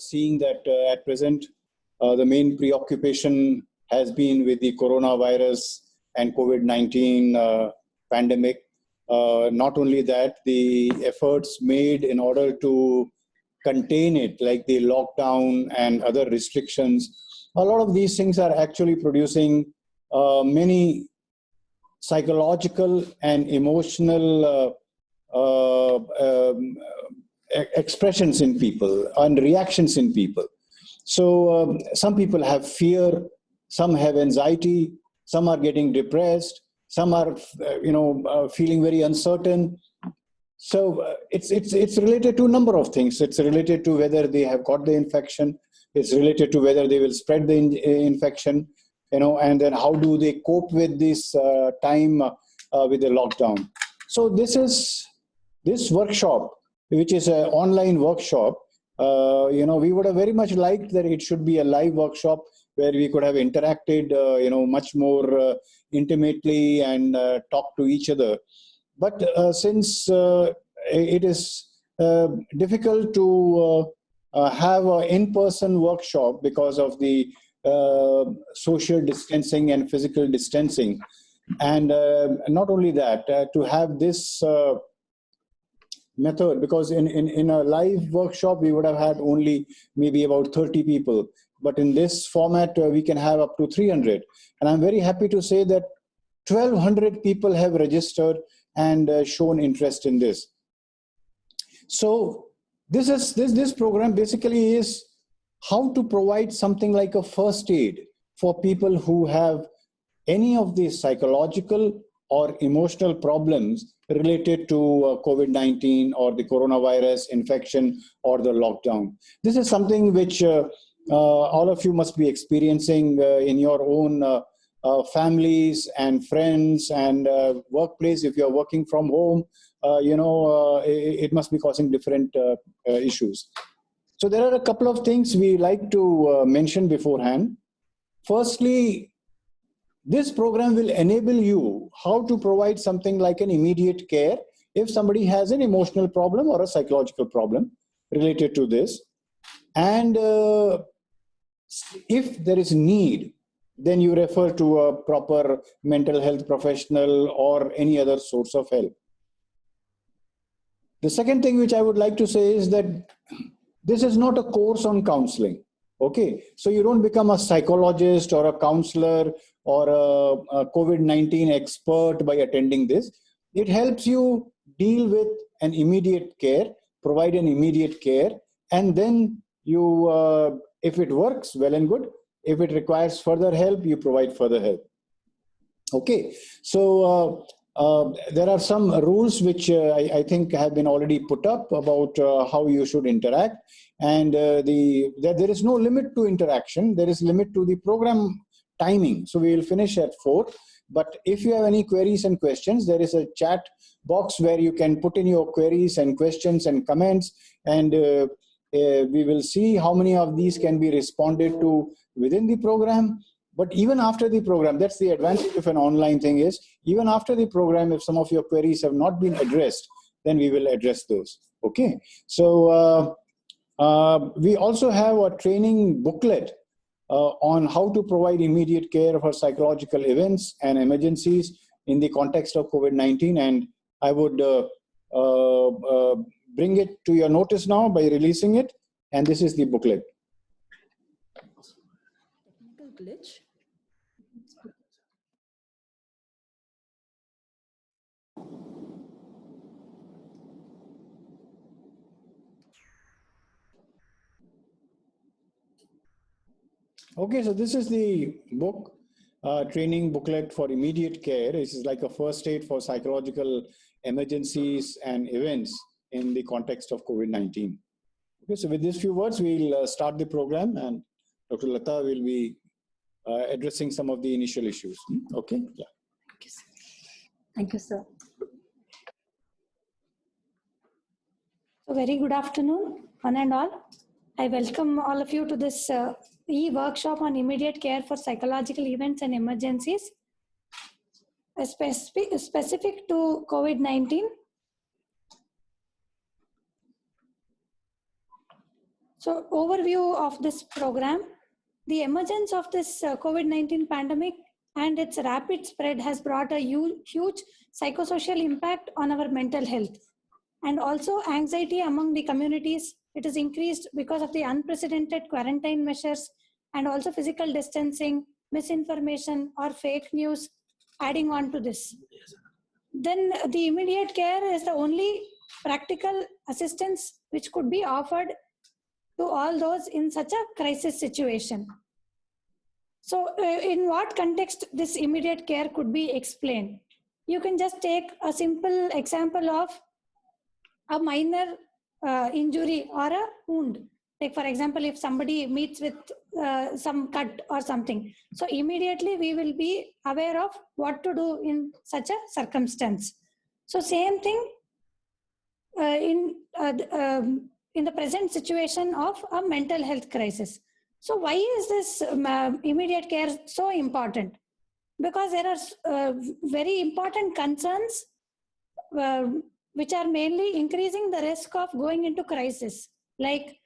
seeing that at present, the main preoccupation has been with the coronavirus and COVID-19 pandemic. Not only that, the efforts made in order to contain it, like the lockdown and other restrictions, a lot of these things are actually producing many psychological and emotional expressions in people and reactions in people. So some people have fear, some have anxiety, some are getting depressed, some are feeling very uncertain. So it's related to a number of things. It's related to whether they have got the infection. It's related to whether they will spread the infection, and then how do they cope with this time with the lockdown. So this workshop, which is an online workshop, we would have very much liked that it should be a live workshop where we could have interacted, much more intimately and talked to each other. But since it is difficult to have an in-person workshop because of the social distancing and physical distancing, and not only that, to have this method, because in a live workshop we would have had only maybe about 30 people, but in this format we can have up to 300. And I'm very happy to say that 1,200 people have registered and shown interest in this. So this program basically is how to provide something like a first aid for people who have any of these psychological or emotional problems related to COVID-19 or the coronavirus infection or the lockdown. This is something which all of you must be experiencing in your own families and friends and workplace. If you're working from home, it must be causing different issues. So there are a couple of things we like to mention beforehand. Firstly, this program will enable you how to provide something like an immediate care if somebody has an emotional problem or a psychological problem related to this. And if there is need, then you refer to a proper mental health professional or any other source of help. The second thing which I would like to say is that this is not a course on counseling. Okay, so you don't become a psychologist or a counselor or a COVID-19 expert by attending this. It helps you deal with an immediate care, provide an immediate care, and then you, if it works, well and good. If it requires further help, you provide further help. Okay, so there are some rules which I think have been already put up about how you should interact. And there is no limit to interaction. There is limit to the program timing. So we will finish at 4. But if you have any queries and questions, there is a chat box where you can put in your queries and questions and comments. And we will see how many of these can be responded to within the program. But even after the program, that's the advantage of an online thing is, even after the program, if some of your queries have not been addressed, then we will address those. Okay. So we also have a training booklet on how to provide immediate care for psychological events and emergencies in the context of COVID-19. And I would bring it to your notice now by releasing it. And this is the booklet. Technical glitch. Okay, so this is the book, training booklet for immediate care. This is like a first aid for psychological emergencies and events in the context of COVID-19. Okay, so with these few words, we'll start the program, and Dr. Lata will be addressing some of the initial issues. Okay, yeah. Thank you, sir. Thank you, sir. So very good afternoon, one and all. I welcome all of you to this e-workshop on immediate care for psychological events and emergencies, specific to COVID-19. So overview of this program, the emergence of this COVID-19 pandemic and its rapid spread has brought a huge psychosocial impact on our mental health. And also anxiety among the communities. It is increased because of the unprecedented quarantine measures and also physical distancing, misinformation or fake news adding on to this. Then the immediate care is the only practical assistance which could be offered to all those in such a crisis situation. So in what context this immediate care could be explained? You can just take a simple example of a minor injury or a wound. Like for example, if somebody meets with some cut or something, so immediately we will be aware of what to do in such a circumstance. So same thing in the present situation of a mental health crisis. So why is this immediate care so important? Because there are very important concerns which are mainly increasing the risk of going into crisis, like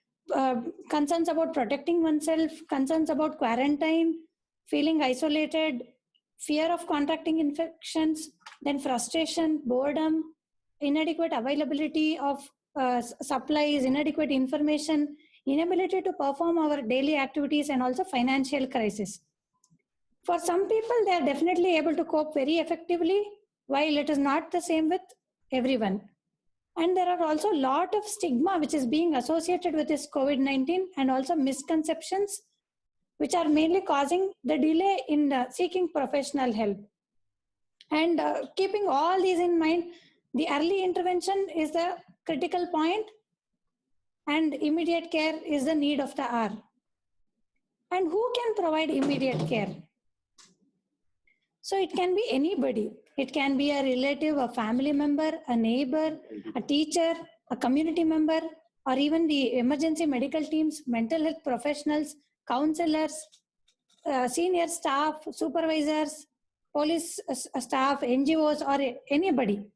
concerns about protecting oneself, concerns about quarantine, feeling isolated, fear of contracting infections, then frustration, boredom, inadequate availability of supplies, inadequate information, inability to perform our daily activities, and also financial crisis. For some people, they are definitely able to cope very effectively, while it is not the same with everyone. And there are also a lot of stigma which is being associated with this COVID-19 and also misconceptions which are mainly causing the delay in seeking professional help. And keeping all these in mind, the early intervention is the critical point and immediate care is the need of the hour. And who can provide immediate care? So it can be anybody. It can be a relative, a family member, a neighbor, a teacher, a community member, or even the emergency medical teams, mental health professionals, counselors, senior staff, supervisors, police staff, NGOs, or anybody.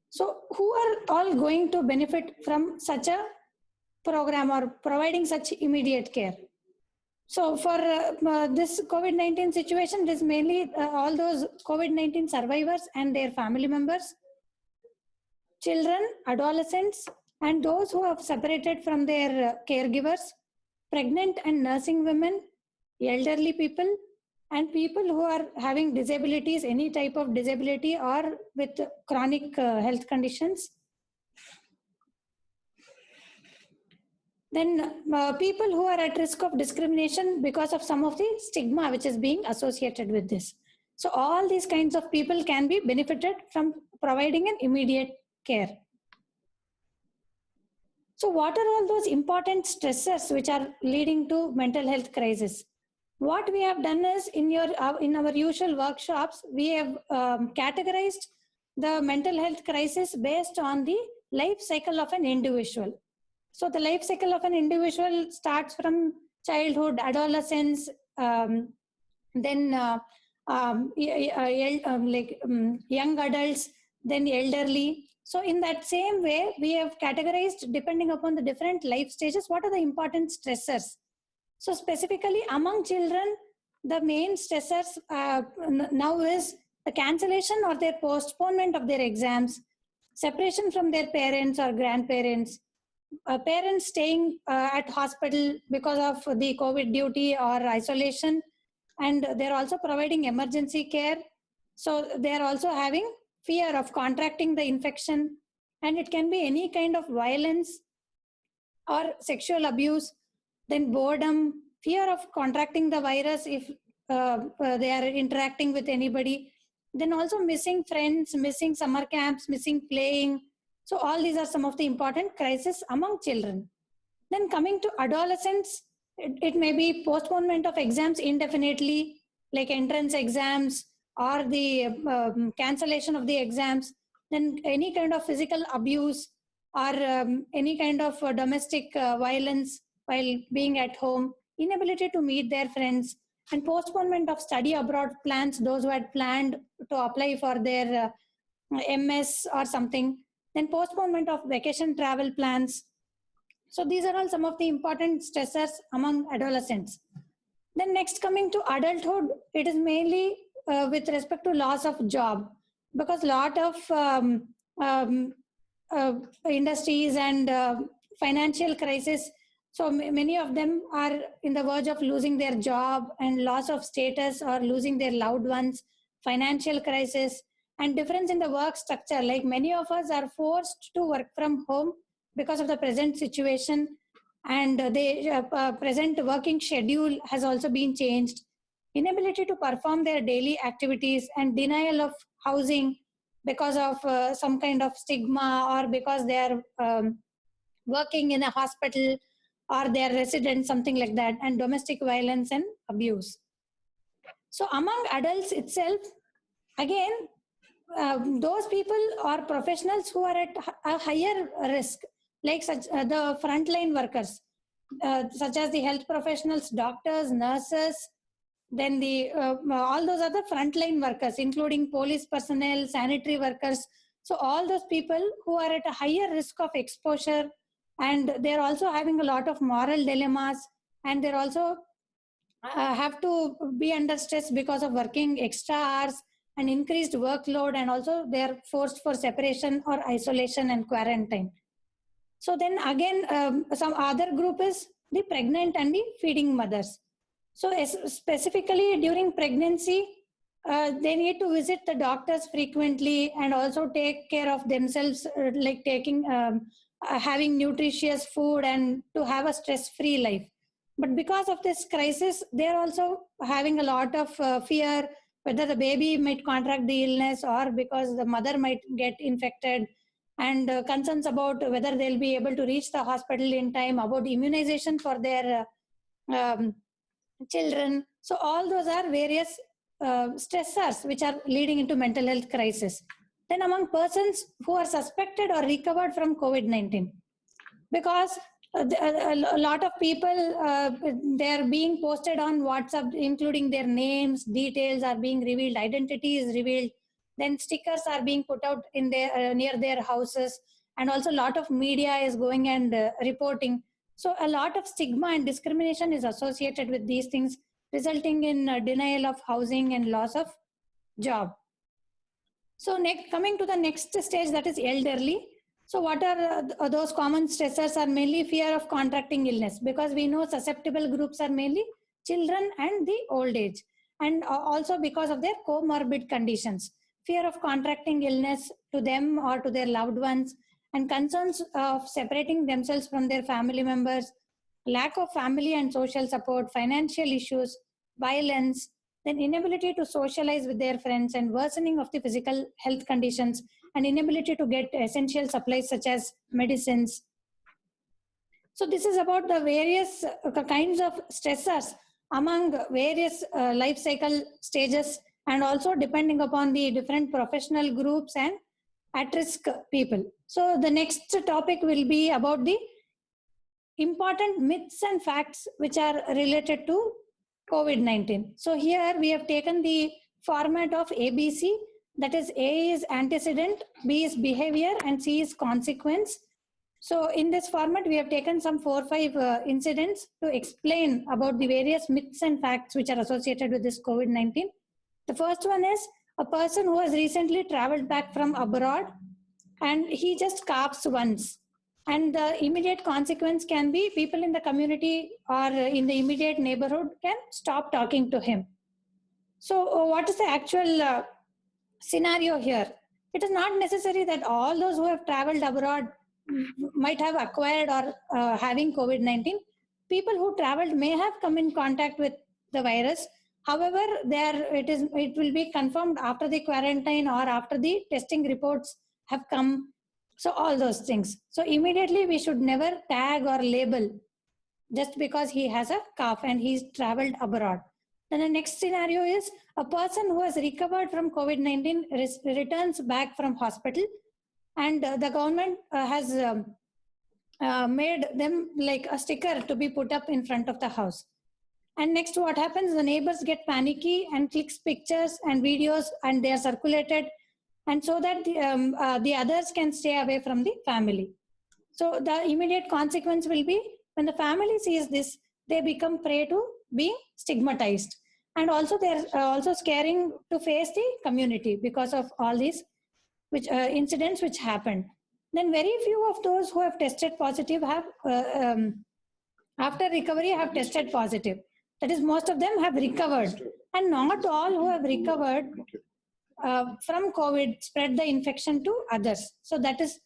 So who are all going to benefit from such a program or providing such immediate care? So for this COVID-19 situation, it is mainly all those COVID-19 survivors and their family members, children, adolescents, and those who have separated from their caregivers, pregnant and nursing women, elderly people, and people who are having disabilities, any type of disability or with chronic health conditions. Then people who are at risk of discrimination because of some of the stigma which is being associated with this. So all these kinds of people can be benefited from providing an immediate care. So what are all those important stressors which are leading to mental health crisis? What we have done is in our usual workshops, we have categorized the mental health crisis based on the life cycle of an individual. So the life cycle of an individual starts from childhood, adolescence, then young adults, then elderly. So in that same way, we have categorized depending upon the different life stages, what are the important stressors. So specifically among children, the main stressors now is the cancellation or their postponement of their exams, separation from their parents or grandparents, parents staying at hospital because of the COVID duty or isolation, and they're also providing emergency care. So they're also having fear of contracting the infection, and it can be any kind of violence or sexual abuse, then boredom, fear of contracting the virus if they are interacting with anybody, then also missing friends, missing summer camps, missing playing. So all these are some of the important crises among children. Then coming to adolescents, it may be postponement of exams indefinitely, like entrance exams or the cancellation of the exams, then any kind of physical abuse or any kind of domestic violence while being at home, inability to meet their friends, and postponement of study abroad plans, those who had planned to apply for their MS or something, then postponement of vacation travel plans, So these are all some of the important stressors among adolescents. Then next, coming to adulthood, it is mainly with respect to loss of job, because lot of um, industries and financial crisis. So many of them are in the verge of losing their job and loss of status or losing their loved ones, financial crisis, and difference in the work structure. Like many of us are forced to work from home because of the present situation, and the present working schedule has also been changed. Inability to perform their daily activities and denial of housing because of some kind of stigma, or because they are working in a hospital, or they are residents, something like that, and domestic violence and abuse. So among adults itself, again, those people or professionals who are at a higher risk, like such the frontline workers, such as the health professionals, doctors, nurses, then the all those other frontline workers, including police personnel, sanitary workers. So all those people who are at a higher risk of exposure, and they're also having a lot of moral dilemmas, and they're also have to be under stress because of working extra hours and increased workload, and also they are forced for separation or isolation and quarantine. So then again, some other group is the pregnant and the feeding mothers. So specifically during pregnancy, they need to visit the doctors frequently and also take care of themselves, like having nutritious food and to have a stress-free life. But because of this crisis, they're also having a lot of fear whether the baby might contract the illness, or because the mother might get infected, and concerns about whether they'll be able to reach the hospital in time, about immunization for their children. So all those are various stressors which are leading into mental health crisis. Then among persons who are suspected or recovered from COVID-19, because a lot of people, they're being posted on WhatsApp, including their names, details are being revealed, identity is revealed, then stickers are being put out in their near their houses, and also a lot of media is going and reporting. So a lot of stigma and discrimination is associated with these things, resulting in denial of housing and loss of job. So coming to the next stage, that is elderly. So what are those common stressors? Are mainly fear of contracting illness, because we know susceptible groups are mainly children and the old age, and also because of their comorbid conditions, fear of contracting illness to them or to their loved ones, and concerns of separating themselves from their family members, lack of family and social support, financial issues, violence, then inability to socialize with their friends, and worsening of the physical health conditions, and inability to get essential supplies such as medicines. So this is about the various kinds of stressors among various life cycle stages, and also depending upon the different professional groups and at-risk people. So the next topic will be about the important myths and facts which are related to COVID-19. So here we have taken the format of ABC, that is A is antecedent, B is behavior, and C is consequence. So in this format, we have taken some 4 or 5 incidents to explain about the various myths and facts which are associated with this COVID-19. The first one is a person who has recently traveled back from abroad and he just coughs once. And the immediate consequence can be people in the community or in the immediate neighborhood can stop talking to him. So what is the actual scenario here? It is not necessary that all those who have traveled abroad might have acquired or having COVID-19. People who traveled may have come in contact with the virus. However, it will be confirmed after the quarantine or after the testing reports have come. So all those things. So immediately we should never tag or label just because he has a cough and he's traveled abroad. Then the next scenario is a person who has recovered from COVID-19 returns back from hospital, and the government has made them like a sticker to be put up in front of the house. And next, what happens? The neighbors get panicky and clicks pictures and videos, and they are circulated, and so that the others can stay away from the family. So the immediate consequence will be when the family sees this, they become prey to being stigmatized. And also they're also scaring to face the community because of all these incidents which happened. Then very few of those who have tested positive have, after recovery, have tested positive. That is, most of them have recovered. And not all who have recovered from COVID spread the infection to others. So that is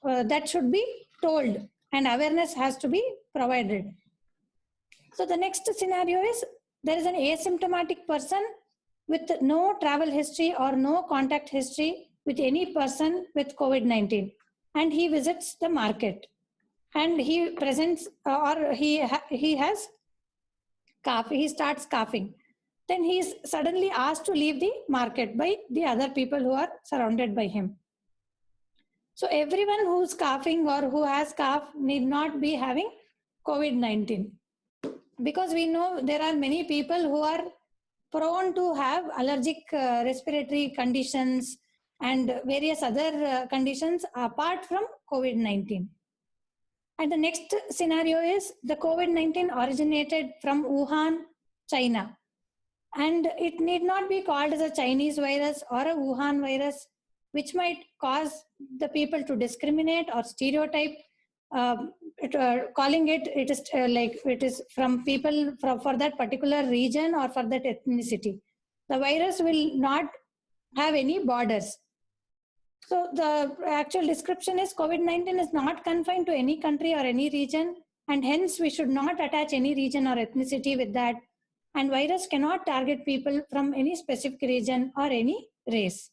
that should be told, and awareness has to be provided. So the next scenario is there is an asymptomatic person with no travel history or no contact history with any person with COVID-19, and he visits the market and he presents or he has cough, he starts coughing. Then he is suddenly asked to leave the market by the other people who are surrounded by him. So everyone who's coughing or who has cough need not be having COVID-19, because we know there are many people who are prone to have allergic respiratory conditions and various other conditions apart from COVID-19. And the next scenario is the COVID-19 originated from Wuhan, China. And it need not be called as a Chinese virus or a Wuhan virus, which might cause the people to discriminate or stereotype, calling it is like it is from people for that particular region or for that ethnicity. The virus will not have any borders. So the actual description is COVID-19 is not confined to any country or any region, and hence we should not attach any region or ethnicity with that. And virus cannot target people from any specific region or any race.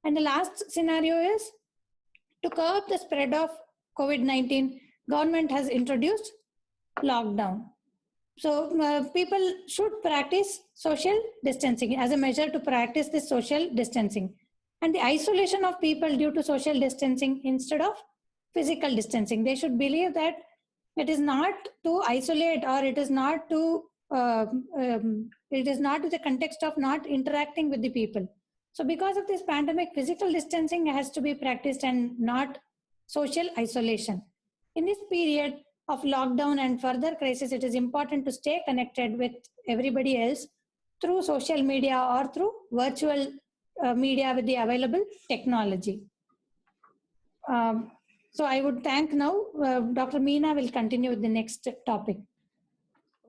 And the last scenario is to curb the spread of COVID-19, government has introduced lockdown. So people should practice social distancing as a measure to practice this social distancing. And the isolation of people due to social distancing instead of physical distancing. They should believe that it is not to isolate, or it is not to the context of not interacting with the people. So because of this pandemic, physical distancing has to be practiced and not social isolation. In this period of lockdown and further crisis, it is important to stay connected with everybody else through social media or through virtual media with the available technology. So I would thank now, Dr. Meena will continue with the next topic.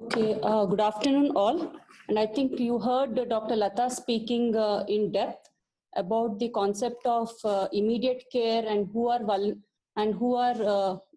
Okay, good afternoon all. And I think you heard Dr. Lata speaking in depth about the concept of immediate care and who are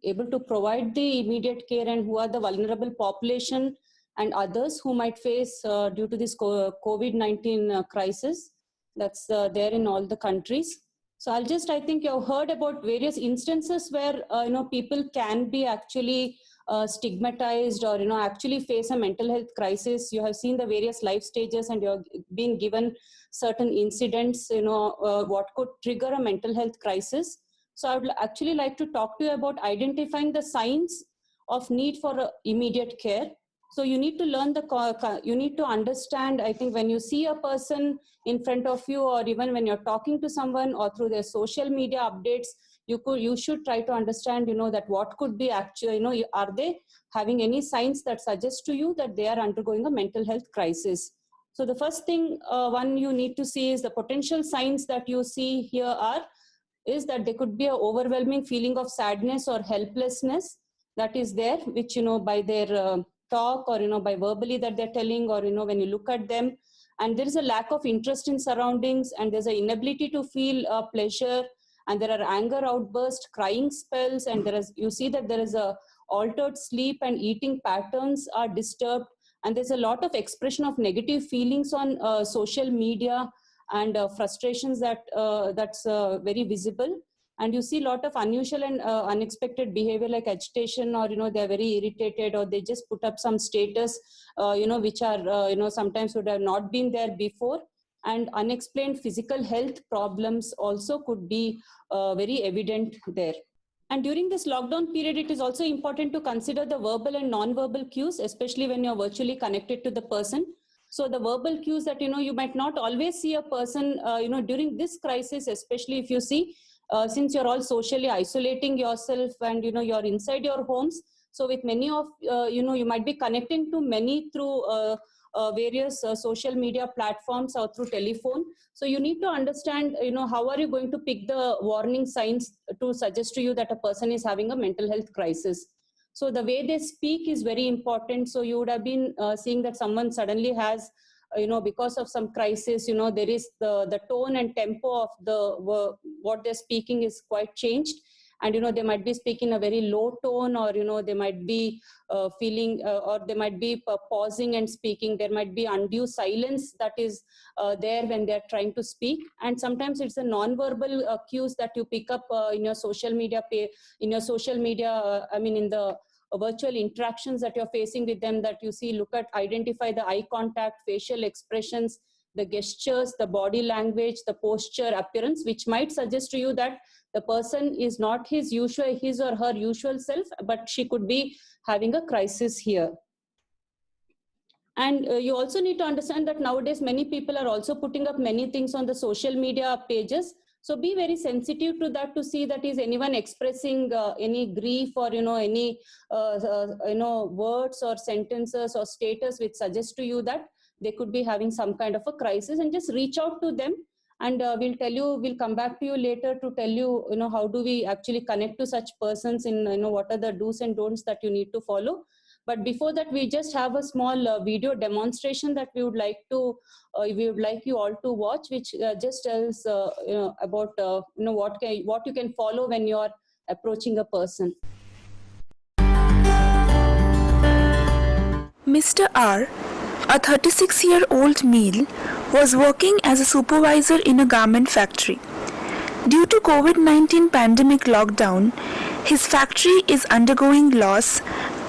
able to provide the immediate care and who are the vulnerable population and others who might face due to this COVID-19 crisis that's there in all the countries. So I think you've heard about various instances where, people can be actually stigmatized or, actually face a mental health crisis. You have seen the various life stages and you're being given certain incidents, what could trigger a mental health crisis. So I would actually like to talk to you about identifying the signs of need for immediate care. So you need to learn you need to understand, I think when you see a person in front of you, or even when you're talking to someone or through their social media updates, you should try to understand, that what could be actually, are they having any signs that suggest to you that they are undergoing a mental health crisis. So the first thing one you need to see is the potential signs that you see here is that there could be an overwhelming feeling of sadness or helplessness that is there, which, by their talk or, by verbally that they're telling, or, when you look at them, and there is a lack of interest in surroundings, and there's an inability to feel pleasure, and there are anger outbursts, crying spells, and you see that there is a altered sleep and eating patterns are disturbed, and there's a lot of expression of negative feelings on social media and frustrations that's very visible. And you see a lot of unusual and unexpected behavior like agitation, or, they're very irritated, or they just put up some status, which are, sometimes would have not been there before. And unexplained physical health problems also could be very evident there. And during this lockdown period, it is also important to consider the verbal and non-verbal cues, especially when you're virtually connected to the person. So the verbal cues that, you might not always see a person, during this crisis, especially if you see, since you're all socially isolating yourself and, you're inside your homes. So with many of, you might be connecting to many through various social media platforms or through telephone. So you need to understand, how are you going to pick the warning signs to suggest to you that a person is having a mental health crisis. So the way they speak is very important. So you would have been seeing that someone suddenly has, because of some crisis, there is the tone and tempo of what they're speaking is quite changed. And, they might be speaking a very low tone, or, they might be feeling, or they might be pausing and speaking. There might be undue silence that is there when they're trying to speak. And sometimes it's a non-verbal cues that you pick up in your social media, in the virtual interactions that you're facing with them, that you see, identify the eye contact, facial expressions, the gestures, the body language, the posture, appearance, which might suggest to you that the person is not his or her usual self, but she could be having a crisis here. And you also need to understand that nowadays many people are also putting up many things on the social media pages. So be very sensitive to that, to see that is anyone expressing any grief or, any, words or sentences or status which suggest to you that they could be having some kind of a crisis, and just reach out to them. And we'll come back to you later to tell you, how do we actually connect to such persons in, what are the do's and don'ts that you need to follow. But before that, we just have a small video demonstration that we would like you all to watch, which just tells, about, what you can follow when you're approaching a person. Mr. R, a 36-year-old male, was working as a supervisor in a garment factory. Due to COVID-19 pandemic lockdown, his factory is undergoing loss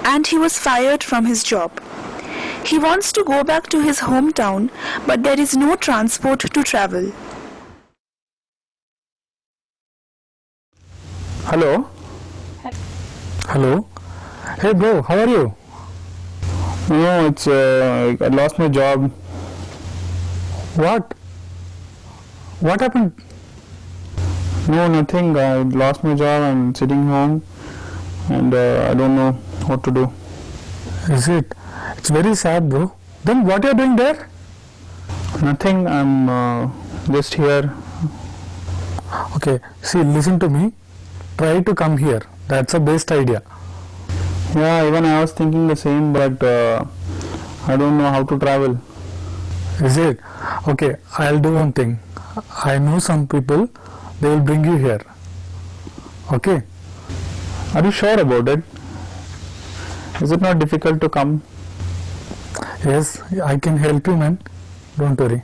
and he was fired from his job. He wants to go back to his hometown, but there is no transport to travel. Hello? Hello? Hey bro, how are you? No, it's I lost my job. What? What happened? No, nothing. I lost my job. I'm sitting home and I don't know what to do. Is it? It's very sad, bro. Then what are you doing there? Nothing. I'm just here. Okay, see, listen to me. Try to come here. That's the best idea. Yeah, even I was thinking the same, but I don't know how to travel. Is it? Okay, I'll do one thing. I know some people, they will bring you here. Okay? Are you sure about it? Is it not difficult to come? Yes, I can help you, man. Don't worry.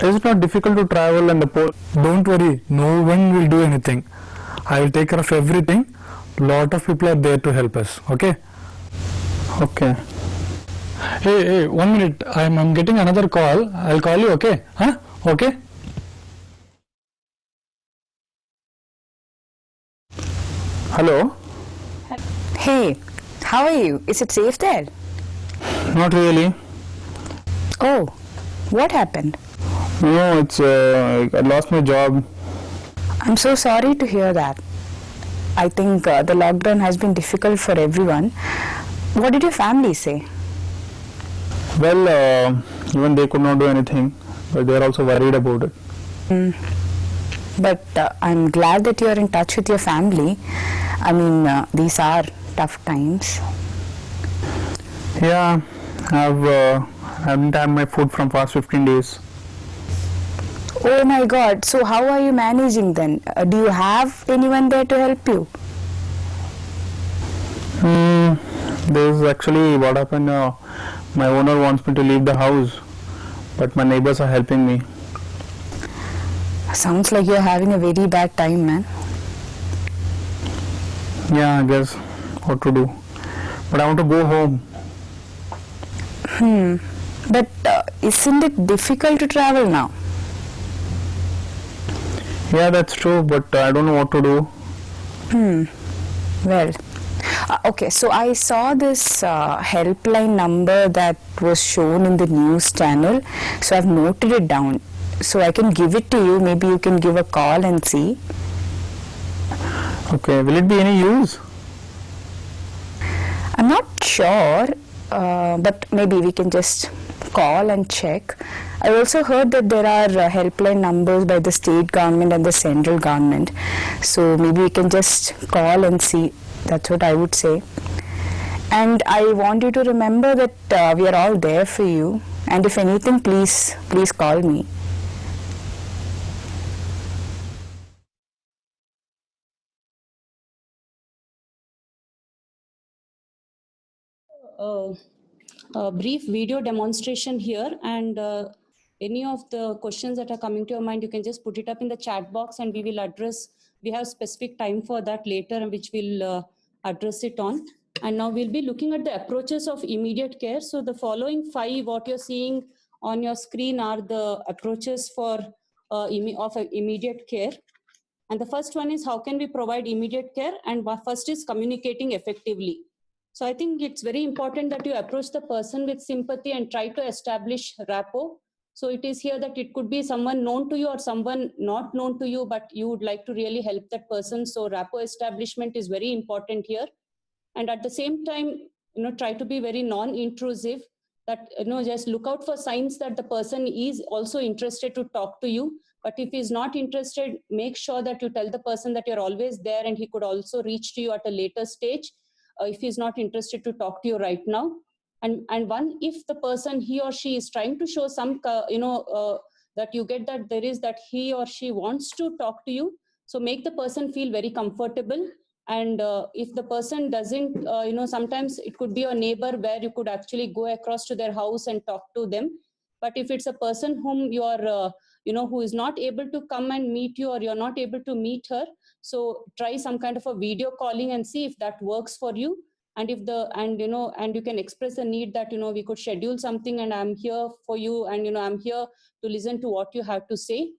Is it not difficult to travel and the port? Don't worry, no one will do anything. I will take care of everything. Lot of people are there to help us. Okay? Okay. Hey, 1 minute. I'm getting another call. I'll call you. Okay? Huh? Okay? Hello? Hey, how are you? Is it safe there? Not really. Oh, what happened? No, it's I lost my job. I'm so sorry to hear that. I think the lockdown has been difficult for everyone. What did your family say? Well, even they could not do anything, but they are also worried about it. But I'm glad that you're in touch with your family. I mean, these are tough times. Yeah, I haven't had my food from past 15 days. Oh my God, so how are you managing then? Do you have anyone there to help you? This is actually what happened. My owner wants me to leave the house, but my neighbors are helping me. Sounds like you're having a very bad time, man. Yeah, I guess what to do. But I want to go home. But isn't it difficult to travel now? Yeah, that's true, but I don't know what to do. Well, okay, so I saw this helpline number that was shown in the news channel, so I've noted it down. so I can give it to you. Maybe you can give a call and see. Okay, will it be any use? I'm not sure, but maybe we can just call and check. I also heard that there are helpline numbers by the state government and the central government. So maybe we can just call and see. That's what I would say. And I want you to remember that we are all there for you. And if anything, please call me. A brief video demonstration here, and any of the questions that are coming to your mind, you can just put it up in the chat box and we will address. We have specific time for that later, which we'll address it on. And now we'll be looking at the approaches of immediate care. So the following 5, what you're seeing on your screen, are the approaches for immediate care. And the first one is, how can we provide immediate care? And first is communicating effectively. So I think it's very important that you approach the person with sympathy and try to establish rapport. So it is here that it could be someone known to you or someone not known to you, but you would like to really help that person. So rapport establishment is very important here. And at the same time, try to be very non-intrusive, that, just look out for signs that the person is also interested to talk to you. But if he's not interested, make sure that you tell the person that you're always there and he could also reach to you at a later stage. If he's not interested to talk to you right now. And if the person, he or she, is trying to show some, that you get that there is that he or she wants to talk to you. So make the person feel very comfortable. And if the person doesn't, sometimes it could be a neighbor where you could actually go across to their house and talk to them. But if it's a person whom you are, who is not able to come and meet you, or you're not able to meet her, so try some kind of a video calling and see if that works for you. And if and you can express the need that, we could schedule something and I'm here for you, and, I'm here to listen to what you have to say.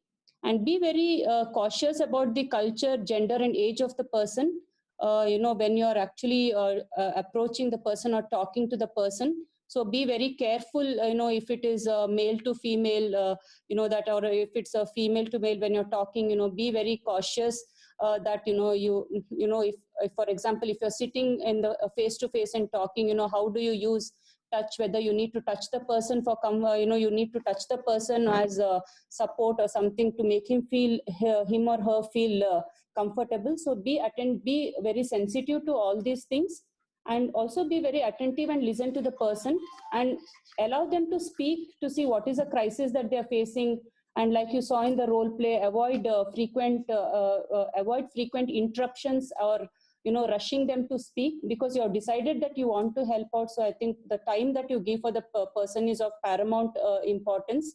And be very cautious about the culture, gender and age of the person, when you're actually approaching the person or talking to the person. So be very careful, if it is male to female, that, or if it's a female to male, when you're talking, be very cautious that, if for example, if you're sitting in the face to face and talking, how do you use touch, whether you need to touch the person for you need to touch the person as a support or something to make him or her feel comfortable. So be very sensitive to all these things. And also be very attentive and listen to the person and allow them to speak, to see what is the crisis that they are facing. And like you saw in the role play, avoid frequent interruptions or rushing them to speak, because you have decided that you want to help out. So I think the time that you give for the person is of paramount importance.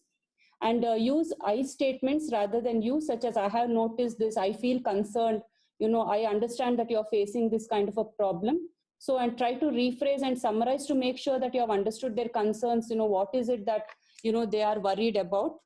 And use I statements rather than you, such as, I have noticed this, I feel concerned, I understand that you're facing this kind of a problem. So, and try to rephrase and summarize to make sure that you have understood their concerns, what is it that, they are worried about.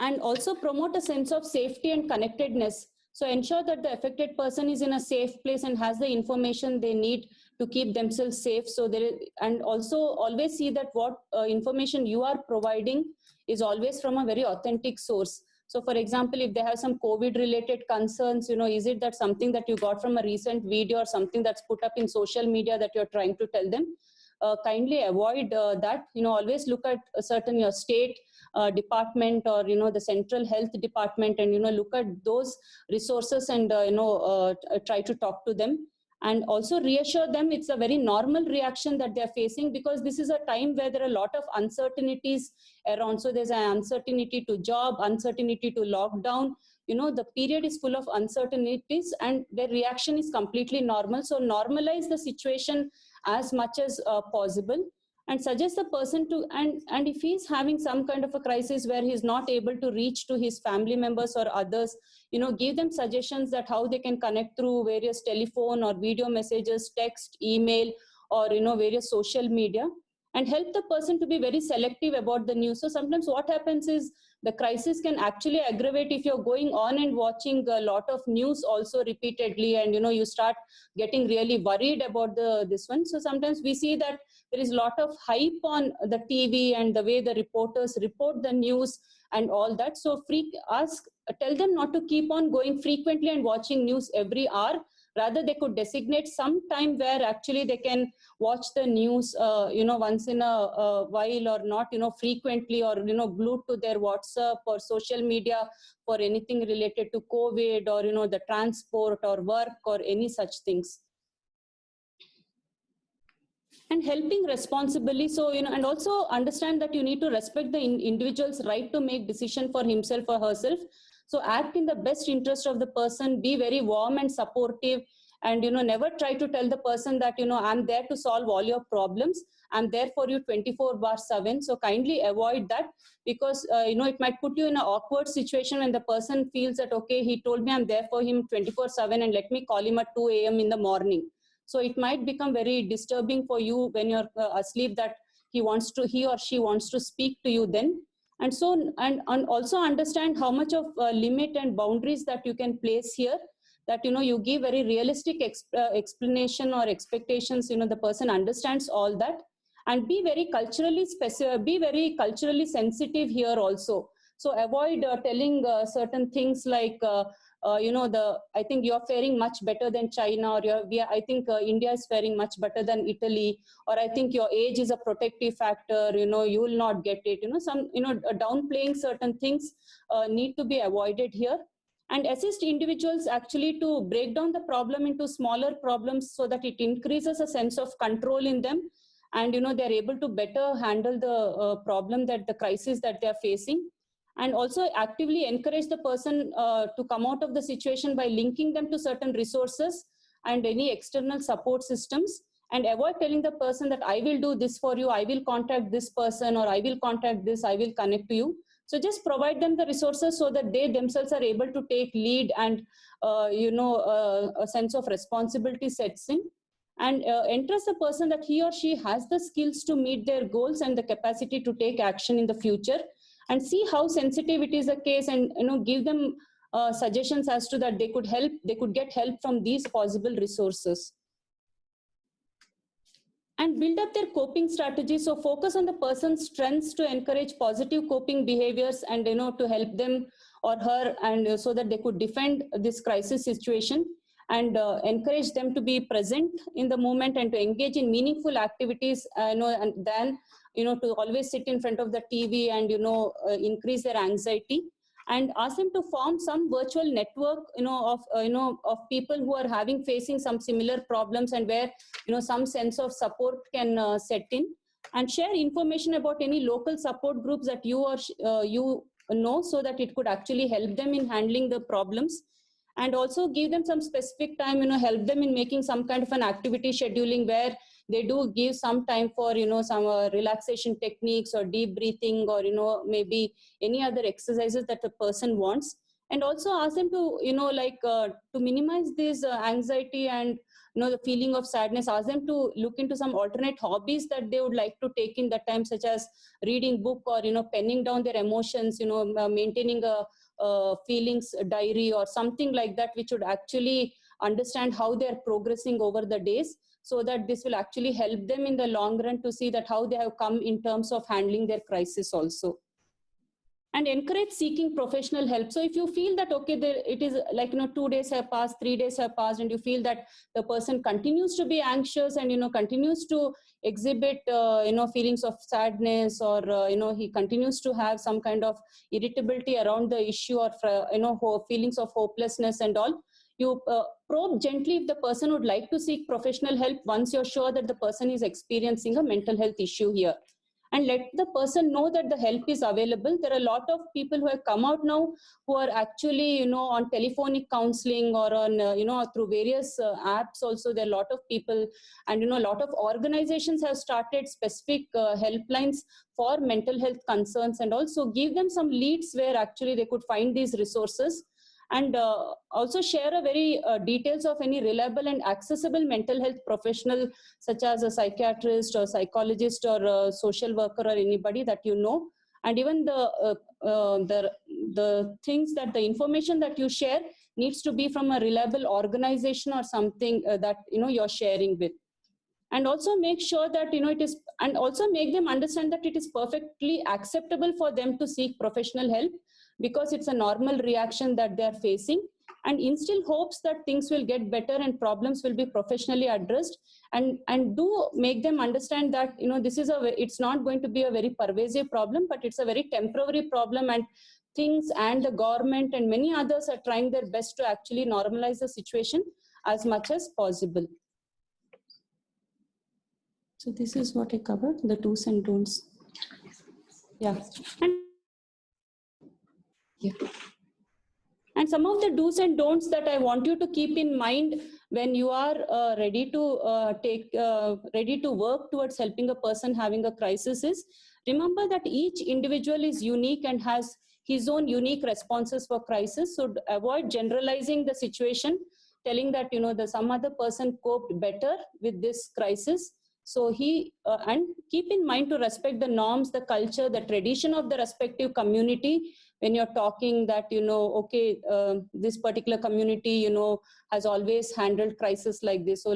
And also promote a sense of safety and connectedness. So ensure that the affected person is in a safe place and has the information they need to keep themselves safe. So and also always see that what information you are providing is always from a very authentic source. So for example, if they have some COVID related concerns, is it that something that you got from a recent video or something that's put up in social media that you're trying to tell them? Kindly avoid that. Always look at a certain your state department or the central health department, and look at those resources and try to talk to them. And also reassure them it's a very normal reaction that they're facing, because this is a time where there are a lot of uncertainties around. So there's an uncertainty to job, uncertainty to lockdown. The period is full of uncertainties and their reaction is completely normal. So normalize the situation as much as possible, and suggest the person to, and if he's having some kind of a crisis where he's not able to reach to his family members or others, give them suggestions that how they can connect through various telephone or video messages, text, email, or various social media, and help the person to be very selective about the news. So sometimes what happens is the crisis can actually aggravate if you're going on and watching a lot of news also repeatedly, and you start getting really worried about this one. So sometimes we see that there is a lot of hype on the TV and the way the reporters report the news and all that. So tell them not to keep on going frequently and watching news every hour. Rather, they could designate some time where actually they can watch the news, once in a while, or not, frequently, or, glued to their WhatsApp or social media for anything related to COVID, or, the transport or work or any such things. And helping responsibly. So, and also understand that you need to respect the individual's right to make decision for himself or herself. So act in the best interest of the person, be very warm and supportive, and never try to tell the person that I'm there to solve all your problems, I'm there for you 24/7. So kindly avoid that, because it might put you in an awkward situation when the person feels that, okay, he told me I'm there for him 24/7 and let me call him at 2 a.m. in the morning. So it might become very disturbing for you when you're asleep, that he or she wants to speak to you then. And so, and also understand how much of limit and boundaries that you can place here, that, you give very realistic explanation or expectations, the person understands all that, and be very culturally specific, be very culturally sensitive here also. So avoid telling certain things like, I think you're faring much better than China, or I think India is faring much better than Italy, or I think your age is a protective factor, you will not get it. Downplaying certain things need to be avoided here. And assist individuals actually to break down the problem into smaller problems, so that it increases a sense of control in them, and they're able to better handle the problem, that the crisis that they're facing. And also actively encourage the person to come out of the situation by linking them to certain resources and any external support systems, and avoid telling the person that I will do this for you, I will contact this person, or I will contact this, I will connect to you. So just provide them the resources so that they themselves are able to take lead, and a sense of responsibility sets in, and entrust the person that he or she has the skills to meet their goals and the capacity to take action in the future, and see how sensitive it is a case, and give them suggestions as to that they could get help from these possible resources. And build up their coping strategies. So focus on the person's strengths to encourage positive coping behaviors, and to help them or her, and so that they could defend this crisis situation, and encourage them to be present in the moment and to engage in meaningful activities, and then to always sit in front of the TV and increase their anxiety. And ask them to form some virtual network of people who are facing some similar problems, and where some sense of support can set in, and share information about any local support groups that you know, so that it could actually help them in handling the problems. And also give them some specific time, help them in making some kind of an activity scheduling, where they do give some time for some relaxation techniques or deep breathing, or maybe any other exercises that the person wants. And also ask them to to minimize this anxiety and the feeling of sadness. Ask them to look into some alternate hobbies that they would like to take in that time, such as reading book, or penning down their emotions, maintaining a feelings diary or something like that, which would actually understand how they're progressing over the days, so that this will actually help them in the long run to see that how they have come in terms of handling their crisis also. And encourage seeking professional help. So if you feel that, okay, it is like 2 days have passed, 3 days have passed, and you feel that the person continues to be anxious and continues to exhibit feelings of sadness, or he continues to have some kind of irritability around the issue, or feelings of hopelessness and all, you probe gently if the person would like to seek professional help once you're sure that the person is experiencing a mental health issue here. And let the person know that the help is available. There are a lot of people who have come out now who are actually, on telephonic counseling, or on, through various apps also. There are a lot of people, and, a lot of organizations have started specific helplines for mental health concerns, and also give them some leads where actually they could find these resources. And also share a very details of any reliable and accessible mental health professional, such as a psychiatrist or psychologist or a social worker or anybody that And even the things that the information that you share needs to be from a reliable organization or something that you're sharing with. And also make sure that it is, and also make them understand that it is perfectly acceptable for them to seek professional help, because it's a normal reaction that they are facing, and instill hopes that things will get better and problems will be professionally addressed. And do make them understand that this is it's not going to be a very pervasive problem, but it's a very temporary problem, and things and the government and many others are trying their best to actually normalize the situation as much as possible. So this is what I covered, the do's and don'ts. Yeah. And some of the do's and don'ts that I want you to keep in mind when you are ready to work towards helping a person having a crisis is, remember that each individual is unique and has his own unique responses for crisis. So avoid generalizing the situation, telling that some other person coped better with this crisis. So and keep in mind to respect the norms, the culture, the tradition of the respective community when you're talking that, this particular community, has always handled crisis like this. So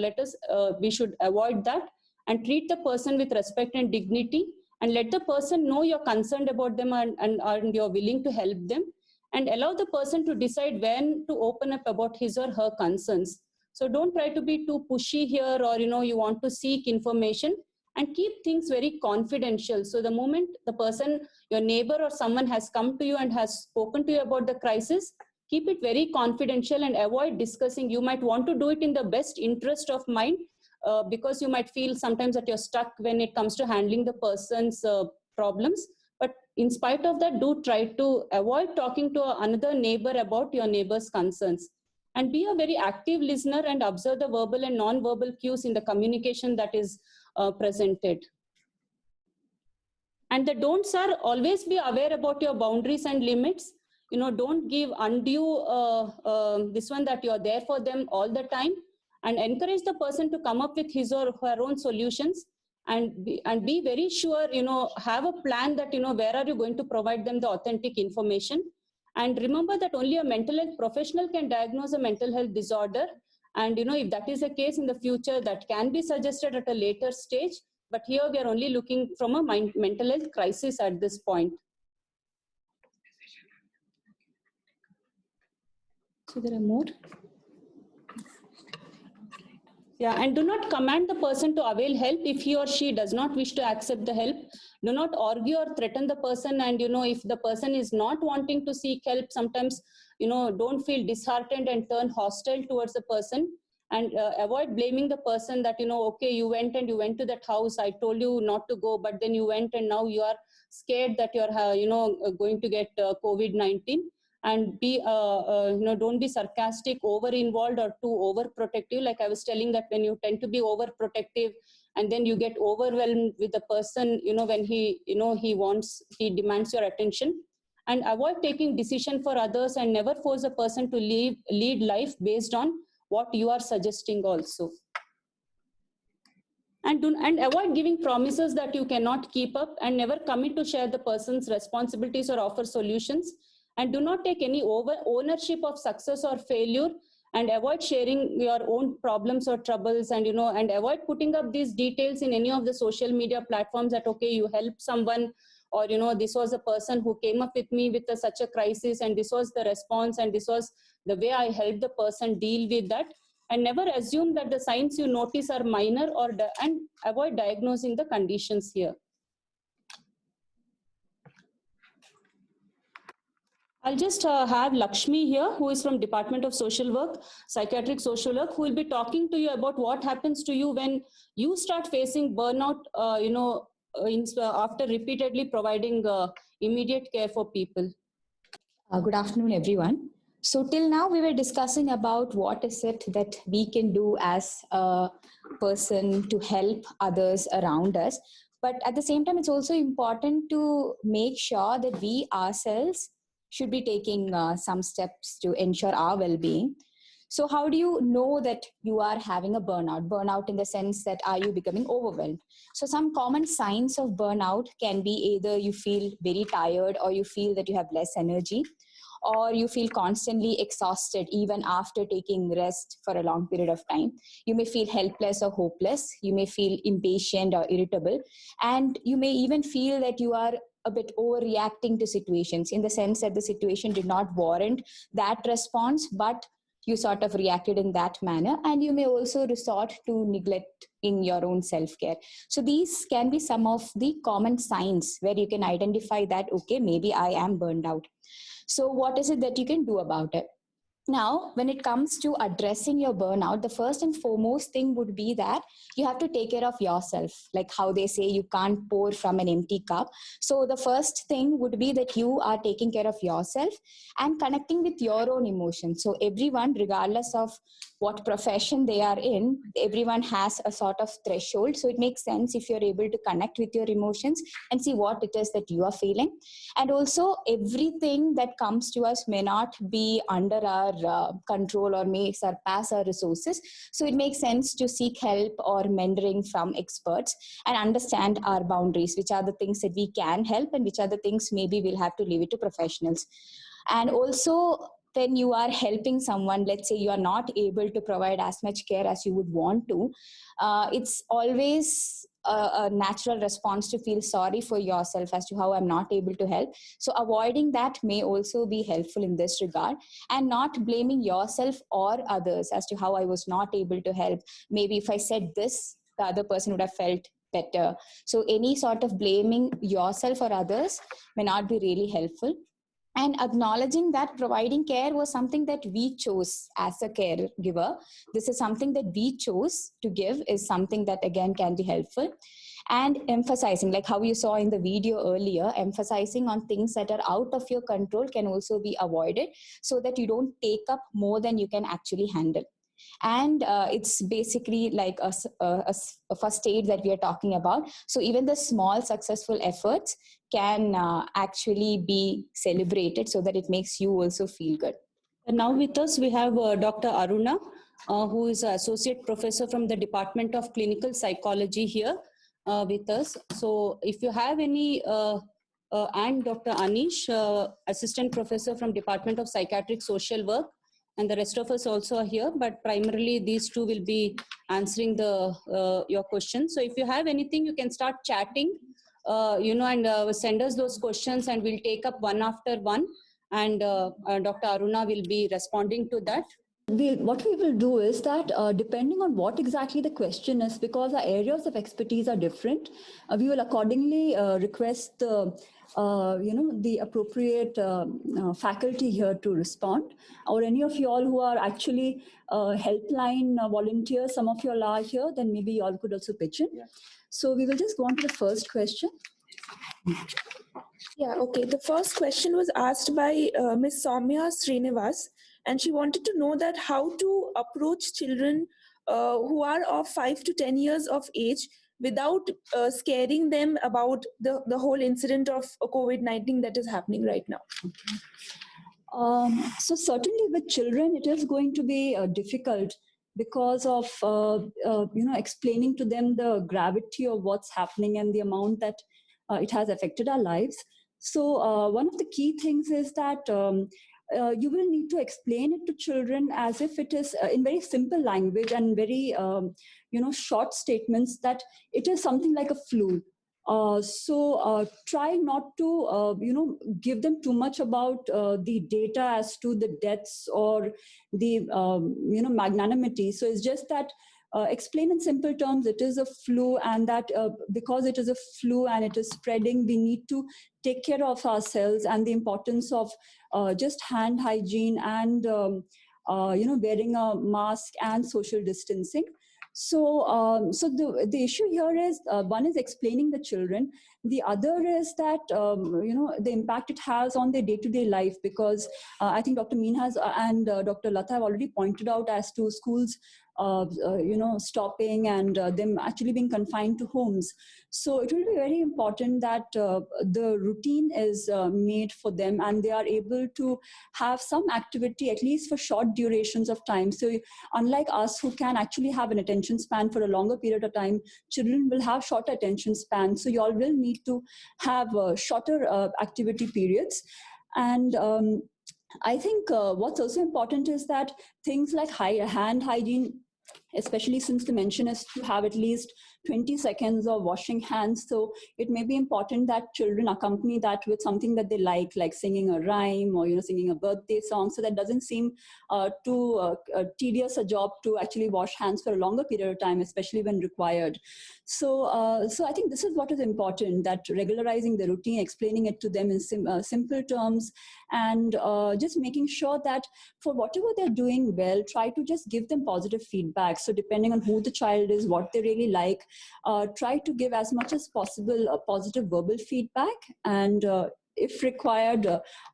we should avoid that and treat the person with respect and dignity, and let the person know you're concerned about them and you're willing to help them, and allow the person to decide when to open up about his or her concerns. So don't try to be too pushy here, or you want to seek information, and keep things very confidential. So the moment the person, your neighbor or someone has come to you and has spoken to you about the crisis, keep it very confidential and avoid discussing. You might want to do it in the best interest of mind, because you might feel sometimes that you're stuck when it comes to handling the person's problems. But in spite of that, do try to avoid talking to another neighbor about your neighbor's concerns. And be a very active listener and observe the verbal and non-verbal cues in the communication that is presented. And the don'ts are, always be aware about your boundaries and limits. Don't give undue this one that you're there for them all the time, and encourage the person to come up with his or her own solutions, and be very sure, have a plan that, where are you going to provide them the authentic information. And remember that only a mental health professional can diagnose a mental health disorder. And, if that is the case in the future, that can be suggested at a later stage. But here we are only looking from a mental health crisis at this point. So there are more. Yeah, and do not command the person to avail help if he or she does not wish to accept the help. Do not argue or threaten the person. And, if the person is not wanting to seek help, sometimes, don't feel disheartened and turn hostile towards the person. And avoid blaming the person that, okay, you went to that house. I told you not to go, but then you went and now you are scared that you're, going to get COVID-19. And don't be sarcastic, over-involved or too over-protective. Like I was telling that when you tend to be over-protective and then you get overwhelmed with the person, when he demands your attention. And avoid taking decision for others, and never force a person to lead life based on what you are suggesting also. And avoid giving promises that you cannot keep up, and never commit to share the person's responsibilities or offer solutions. And do not take any ownership of success or failure, and avoid sharing your own problems or troubles, and and avoid putting up these details in any of the social media platforms that, okay, you helped someone, or this was a person who came up with me with such a crisis, and this was the response, and this was the way I helped the person deal with that. And never assume that the signs you notice are minor, and avoid diagnosing the conditions here. I'll just have Lakshmi here, who is from Department of Social Work, Psychiatric Social Work, who will be talking to you about what happens to you when you start facing burnout, after repeatedly providing immediate care for people. Good afternoon, everyone. So till now, we were discussing about what is it that we can do as a person to help others around us. But at the same time, it's also important to make sure that we ourselves should be taking some steps to ensure our well-being. So how do you know that you are having a burnout? Burnout in the sense that are you becoming overwhelmed? So some common signs of burnout can be either you feel very tired, or you feel that you have less energy, or you feel constantly exhausted even after taking rest for a long period of time. You may feel helpless or hopeless. You may feel impatient or irritable. And you may even feel that you are a bit overreacting to situations, in the sense that the situation did not warrant that response, but you sort of reacted in that manner. And you may also resort to neglect in your own self-care. So these can be some of the common signs where you can identify that, okay, maybe I am burned out. So what is it that you can do about it? Now, when it comes to addressing your burnout, the first and foremost thing would be that you have to take care of yourself. Like how they say, you can't pour from an empty cup. So the first thing would be that you are taking care of yourself and connecting with your own emotions. So everyone, regardless of what profession they are in, everyone has a sort of threshold. So it makes sense if you're able to connect with your emotions and see what it is that you are feeling. And also, everything that comes to us may not be under our control or may surpass our resources. So it makes sense to seek help or mentoring from experts and understand our boundaries, which are the things that we can help and which are the things maybe we'll have to leave it to professionals. And also, when you are helping someone, let's say you are not able to provide as much care as you would want to, it's always a natural response to feel sorry for yourself as to how I'm not able to help. So avoiding that may also be helpful in this regard, and not blaming yourself or others as to how I was not able to help. Maybe if I said this, the other person would have felt better. So any sort of blaming yourself or others may not be really helpful. And acknowledging that providing care was something that we chose as a caregiver. This is something that we chose to give, is something that again can be helpful. And emphasizing, like how you saw in the video earlier, emphasizing on things that are out of your control can also be avoided, so that you don't take up more than you can actually handle. And it's basically like a first aid that we are talking about. So even the small successful efforts can actually be celebrated, so that it makes you also feel good. And now with us, we have Dr. Aruna, who is an associate professor from the Department of Clinical Psychology here with us. So if you have any, and Dr. Anish, assistant professor from Department of Psychiatric Social Work, and the rest of us also are here, but primarily these two will be answering your questions. So if you have anything, you can start chatting, and send us those questions, and we'll take up one after one. And Dr. Aruna will be responding to that. What we will do is that depending on what exactly the question is, because our areas of expertise are different, we will accordingly request the appropriate faculty here to respond, or any of you all who are actually helpline volunteers, some of you all are here, then maybe you all could also pitch in. Yeah. So we will just go on to the first question. Yeah, okay. The first question was asked by Ms. Soumya Srinivas, and she wanted to know that how to approach children who are of 5 to 10 years of age without scaring them about the whole incident of COVID-19 that is happening right now. So certainly with children, it is going to be difficult because of explaining to them the gravity of what's happening and the amount that it has affected our lives. So one of the key things is that you will need to explain it to children as if it is in very simple language and very short statements, that it is something like a flu. So try not to give them too much about the data as to the deaths or the magnanimity. So it's just that explain in simple terms, it is a flu, and that because it is a flu and it is spreading, we need to take care of ourselves, and the importance of just hand hygiene and wearing a mask and social distancing. So, the issue here is one is explaining the children. The other is that the impact it has on their day-to-day life, because I think Dr. Meen has and Dr. Lata have already pointed out as to schools stopping and them actually being confined to homes. So it will be very important that the routine is made for them and they are able to have some activity at least for short durations of time. So unlike us who can actually have an attention span for a longer period of time, children will have shorter attention span. So you all will need to have shorter activity periods. And I think what's also important is that things like hand hygiene, especially since the mention is to have at least 20 seconds of washing hands. So it may be important that children accompany that with something that they like singing a rhyme or singing a birthday song. So that doesn't seem too tedious a job to actually wash hands for a longer period of time, especially when required. So I think this is what is important, that regularizing the routine, explaining it to them in simple terms, and just making sure that for whatever they're doing well, try to just give them positive feedback. So depending on who the child is, what they really like, try to give as much as possible a positive verbal feedback, and if required,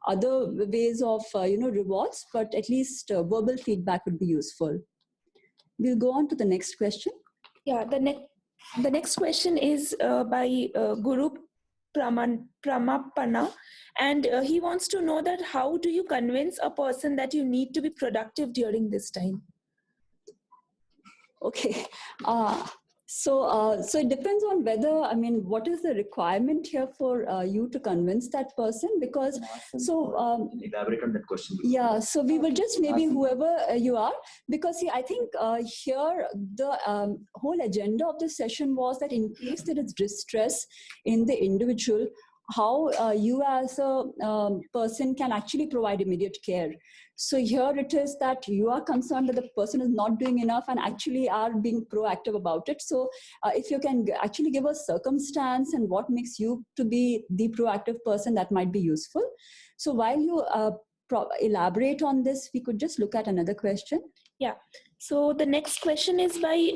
other ways of rewards, but at least verbal feedback would be useful. We'll go on to the next question. Yeah, the next question is by Guru Pramapana, and he wants to know that how do you convince a person that you need to be productive during this time? Okay. So it depends on whether, what is the requirement here for you to convince that person? Because, elaborate on that question. Yeah, so we will just maybe whoever you are, because see, I think here the whole agenda of this session was that in case there is distress in the individual, how you as a person can actually provide immediate care. So here it is that you are concerned that the person is not doing enough and actually are being proactive about it. So if you can actually give a circumstance and what makes you to be the proactive person, that might be useful. So while you elaborate on this, we could just look at another question. Yeah. So the next question is by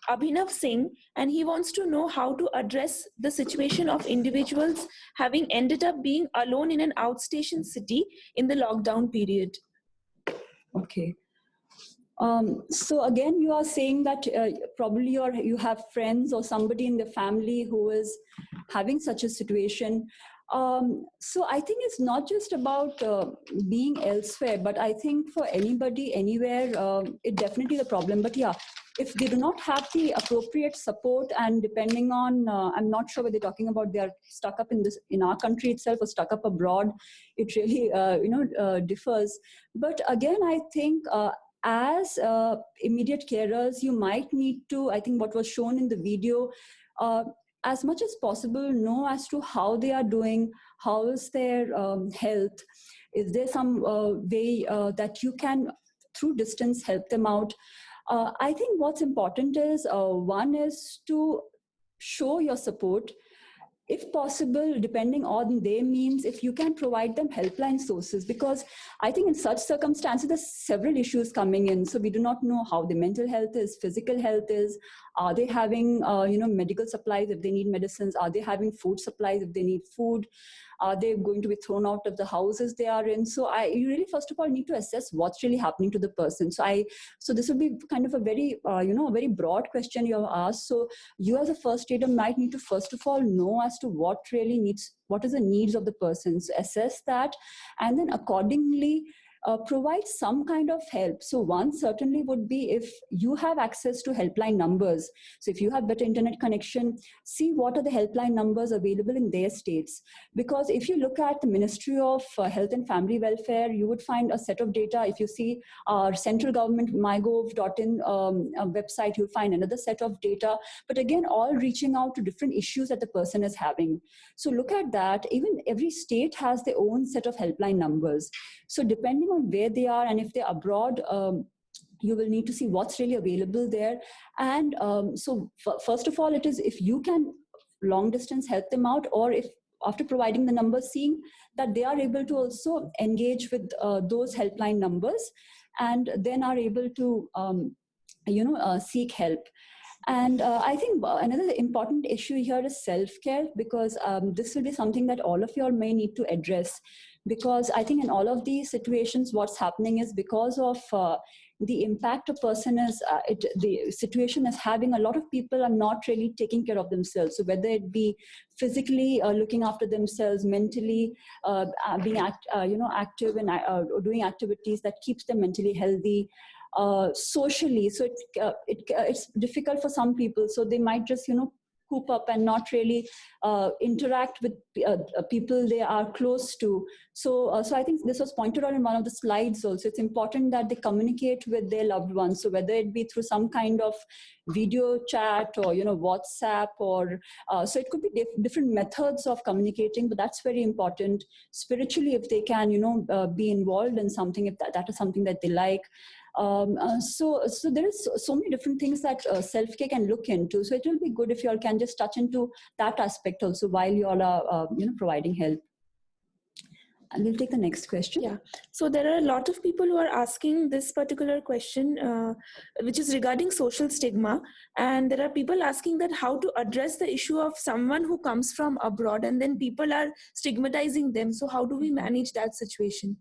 Abhinav Singh, and he wants to know how to address the situation of individuals having ended up being alone in an outstation city in the lockdown period. Okay. So again, you are saying that probably you have friends or somebody in the family who is having such a situation. So I think it's not just about being elsewhere, but I think for anybody, anywhere, it definitely the problem. But yeah, if they do not have the appropriate support, and depending on, I'm not sure whether they're talking about they are stuck up in our country itself or stuck up abroad, it really differs. But again, I think as immediate carers, you might need to, I think what was shown in the video, as much as possible, know as to how they are doing, how is their health. Is there some way that you can, through distance, help them out? I think what's important is, one is to show your support. If possible, depending on their means, if you can provide them helpline sources, because I think in such circumstances, there's several issues coming in. So we do not know how the mental health is, physical health is. Are they having, medical supplies if they need medicines? Are they having food supplies if they need food? Are they going to be thrown out of the houses they are in? So you really, first of all, need to assess what's really happening to the person. So this would be kind of a very, a very broad question you have asked. So you as a first aider might need to, first of all, know as to what really needs, what is the needs of the person. So assess that, and then accordingly, provide some kind of help. So one certainly would be if you have access to helpline numbers. So if you have better internet connection, see what are the helpline numbers available in their states. Because if you look at the Ministry of Health and Family Welfare, you would find a set of data. If you see our central government mygov.in website, you'll find another set of data. But again, all reaching out to different issues that the person is having. So look at that. Even every state has their own set of helpline numbers. So depending on where they are, and if they're abroad, you will need to see what's really available there. And first of all, it is if you can long distance help them out, or if after providing the numbers, seeing that they are able to also engage with those helpline numbers, and then are able to seek help. And I think another important issue here is self-care, because this will be something that all of you all may need to address. Because I think in all of these situations, what's happening is because of the impact a person is, the situation is having, a lot of people are not really taking care of themselves. So whether it be physically looking after themselves, mentally being active and doing activities that keeps them mentally healthy, socially. So it's difficult for some people. So they might just, coop up and not really interact with people they are close to. So I think this was pointed out in one of the slides also. It's important that they communicate with their loved ones. So whether it be through some kind of video chat or, WhatsApp, or so it could be different methods of communicating, but that's very important. Spiritually, if they can, be involved in something, if that is something that they like. So there is so many different things that self-care can look into. So it will be good if you all can just touch into that aspect also while you all are, providing help. And we'll take the next question. Yeah. So there are a lot of people who are asking this particular question, which is regarding social stigma. And there are people asking that how to address the issue of someone who comes from abroad and then people are stigmatizing them. So how do we manage that situation?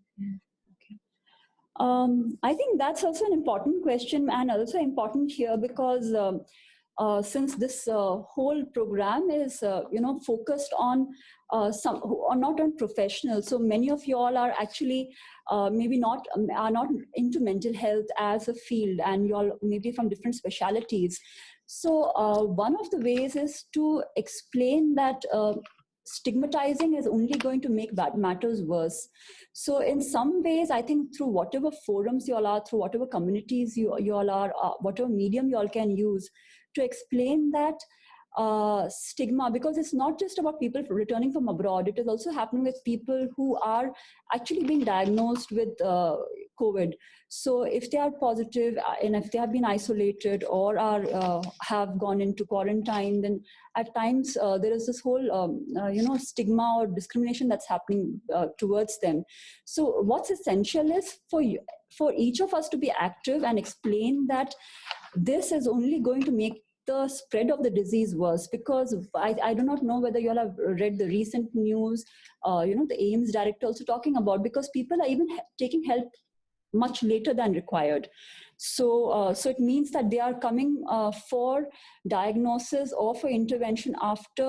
I think that's also an important question, and also important here because since this whole program is focused on some who are not on professionals, so many of you all are actually maybe not into mental health as a field, and you all maybe from different specialities. So one of the ways is to explain that stigmatizing is only going to make bad matters worse. So in some ways, I think through whatever forums you all are, through whatever communities you all are, whatever medium you all can use to explain that stigma, because it's not just about people returning from abroad, it is also happening with people who are actually being diagnosed with COVID. So if they are positive and if they have been isolated or are have gone into quarantine, then at times there is this whole stigma or discrimination that's happening towards them. So what's essential is for each of us to be active and explain that this is only going to make the spread of the disease worse, because I do not know whether you all have read the recent news, the AIIMS director also talking about, because people are even taking help much later than required. So it means that they are coming for diagnosis or for intervention after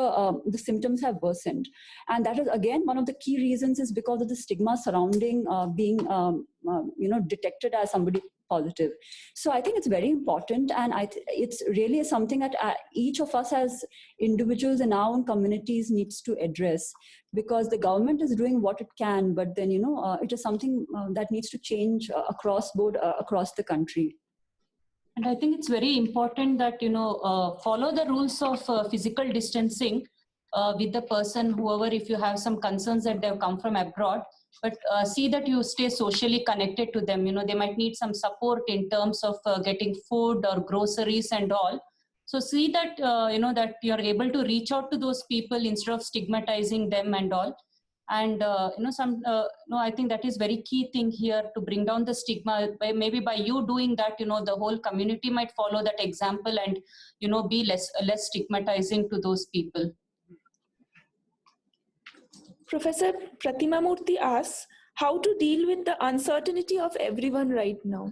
the symptoms have worsened. And that is again one of the key reasons is because of the stigma surrounding being detected as somebody positive. So I think it's very important, and it's really something that each of us as individuals in our own communities needs to address, because the government is doing what it can, but then it is something that needs to change across board across the country. And I think it's very important that follow the rules of physical distancing with the person, whoever, if you have some concerns that they've come from abroad, but see that you stay socially connected to them. They might need some support in terms of getting food or groceries and all. So see that, that you're able to reach out to those people instead of stigmatizing them and all. And, I think that is very key thing here to bring down the stigma. Maybe by you doing that, the whole community might follow that example and, be less stigmatizing to those people. Professor Pratima Murthy asks, how to deal with the uncertainty of everyone right now?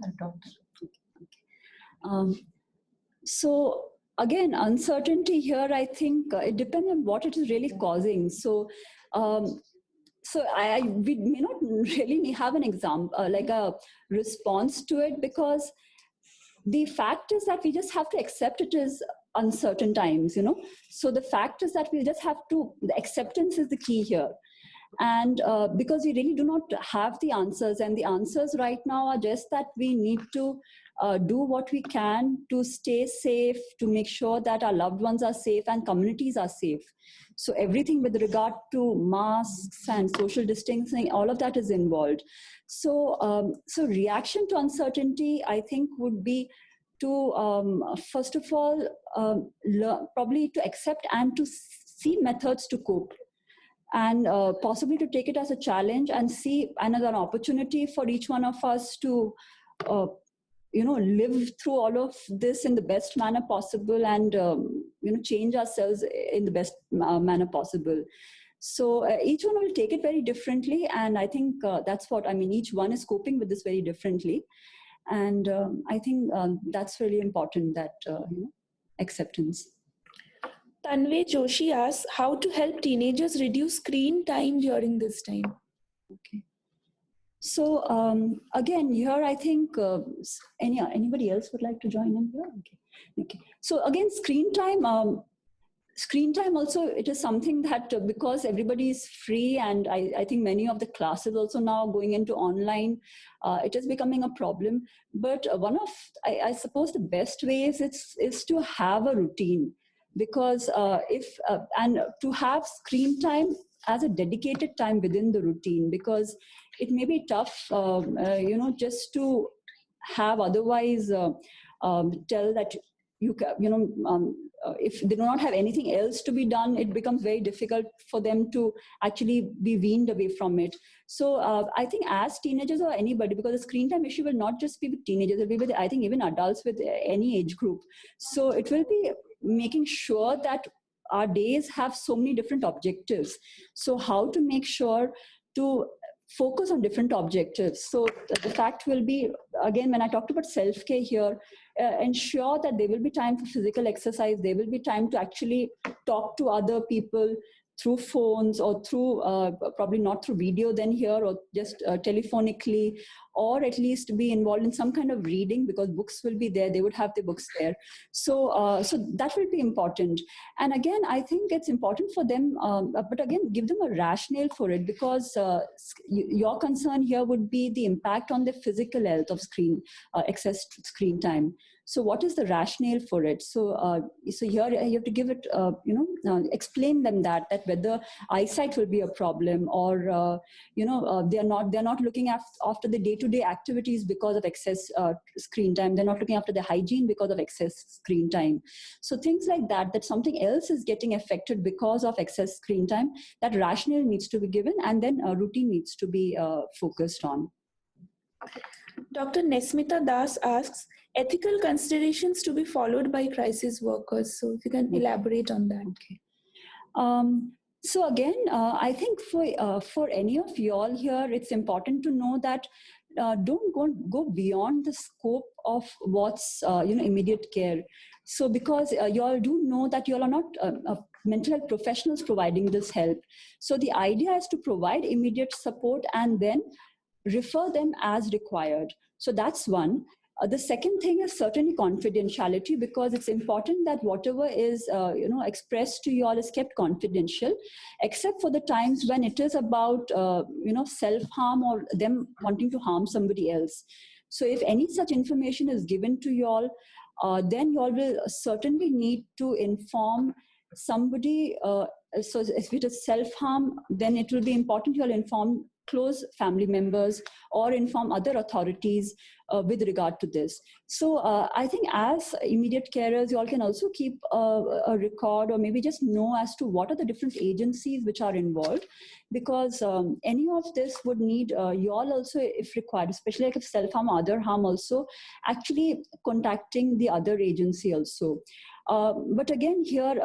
So again, uncertainty here, I think it depends on what it is really causing. So we may not really have an example, like a response to it, because the fact is that we just have to accept it is uncertain times, So the fact is that we just have to, the acceptance is the key here. And because we really do not have the answers, and the answers right now are just that we need to do what we can to stay safe, to make sure that our loved ones are safe and communities are safe. So everything with regard to masks and social distancing, all of that is involved. So reaction to uncertainty, I think, would be to, first of all, probably to accept and to see methods to cope, and possibly to take it as a challenge and see another opportunity for each one of us to live through all of this in the best manner possible and, change ourselves in the best manner possible. So each one will take it very differently. And I think that's what, each one is coping with this very differently. And I think that's really important, that, acceptance. Tanve Joshi asks, how to help teenagers reduce screen time during this time? Okay. So again, here I think anybody else would like to join in here? Okay. So again, screen time also, it is something that because everybody is free, and I think many of the classes also now going into online, it is becoming a problem. But one of, I suppose, the best ways is to have a routine, because and to have screen time as a dedicated time within the routine, because it may be tough, just to have otherwise tell that if they do not have anything else to be done, it becomes very difficult for them to actually be weaned away from it. So I think as teenagers or anybody, because the screen time issue will not just be with teenagers, it will be with, I think, even adults with any age group. So it will be making sure that our days have so many different objectives. So how to make sure to focus on different objectives. So the fact will be, again, when I talked about self-care here, ensure that there will be time for physical exercise. There will be time to actually talk to other people through phones or through, probably not through video then here, or just telephonically, or at least be involved in some kind of reading, because books will be there. They would have the books there. So that will be important. And again, I think it's important for them, but again, give them a rationale for it, because your concern here would be the impact on the physical health of excess screen time. So what is the rationale for it? So here you have to give it, explain them that whether eyesight will be a problem, or they're not looking after the day-to-day activities because of excess screen time. They're not looking after the hygiene because of excess screen time. So things like that something else is getting affected because of excess screen time. That rationale needs to be given, and then a routine needs to be focused on. Dr. Nesmita Das asks, ethical considerations to be followed by crisis workers. So if you can elaborate on that. Okay. So again, I think for any of you all here, it's important to know that don't go beyond the scope of what's immediate care. So because you all do know that you all are not mental health professionals providing this help. So the idea is to provide immediate support and then refer them as required. So that's one. The second thing is certainly confidentiality, because it's important that whatever is expressed to you all is kept confidential, except for the times when it is about self-harm or them wanting to harm somebody else. So if any such information is given to you all, then you all will certainly need to inform somebody. So if it is self-harm, then it will be important you all inform close family members or inform other authorities with regard to this. So I think as immediate carers, you all can also keep a record, or maybe just know as to what are the different agencies which are involved, because any of this would need you all also, if required, especially like if self-harm or other harm also, actually contacting the other agency also. But again here,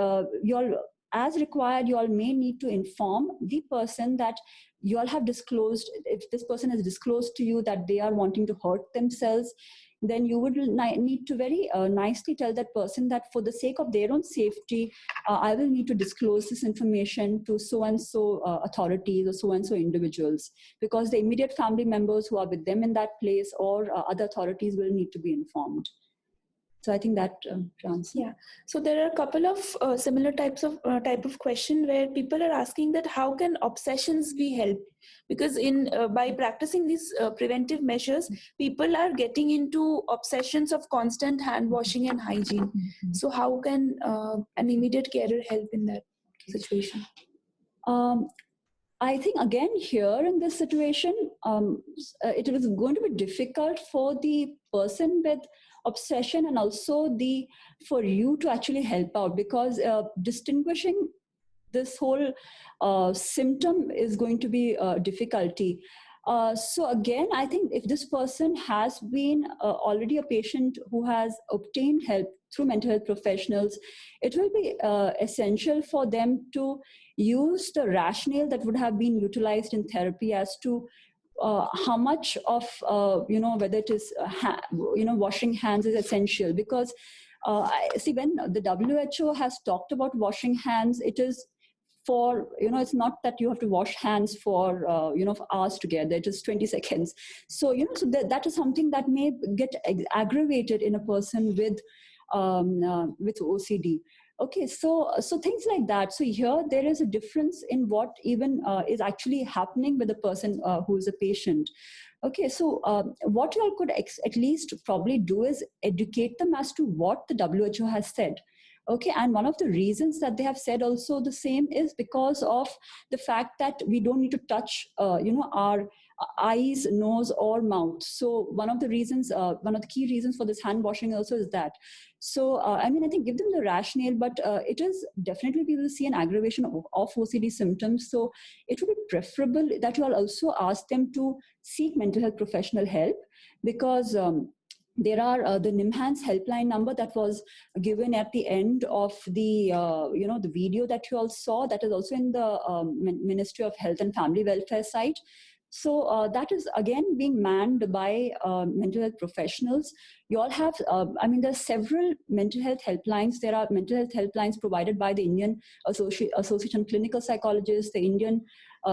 you all, as required, you all may need to inform the person that you all have disclosed. If this person has disclosed to you that they are wanting to hurt themselves, then you would need to very nicely tell that person that for the sake of their own safety, I will need to disclose this information to so-and-so authorities or so-and-so individuals, because the immediate family members who are with them in that place or other authorities will need to be informed. So I think that answers. Yeah. So there are a couple of similar type of question where people are asking that how can obsessions be helped? Because by practicing these preventive measures, people are getting into obsessions of constant hand washing and hygiene. Mm-hmm. So how can an immediate carer help in that situation? I think again here in this situation, it was going to be difficult for the person with obsession and also for you to actually help out, because distinguishing this whole symptom is going to be a difficulty. So again, I think if this person has been already a patient who has obtained help through mental health professionals, it will be essential for them to use the rationale that would have been utilized in therapy as to how much of, whether it is, washing hands is essential. Because see, when the WHO has talked about washing hands, it is for, it's not that you have to wash hands for, for hours together. It is 20 seconds. So, so that is something that may get aggravated in a person with OCD. Okay, so things like that. So here there is a difference in what even is actually happening with the person who is a patient. Okay, so what you all could at least probably do is educate them as to what the WHO has said. Okay, and one of the reasons that they have said also the same is because of the fact that we don't need to touch, our eyes, nose, or mouth. So one of the reasons, one of the key reasons for this hand washing also is that. So, I think give them the rationale, but it is definitely, we will see an aggravation of OCD symptoms. So it would be preferable that you all also ask them to seek mental health professional help, because there are the NIMHANS helpline number that was given at the end of the, the video that you all saw, that is also in the Ministry of Health and Family Welfare site. So that is again being manned by mental health professionals. You all have, there are several mental health helplines. There are mental health helplines provided by the Indian Association of Clinical Psychologists. The Indian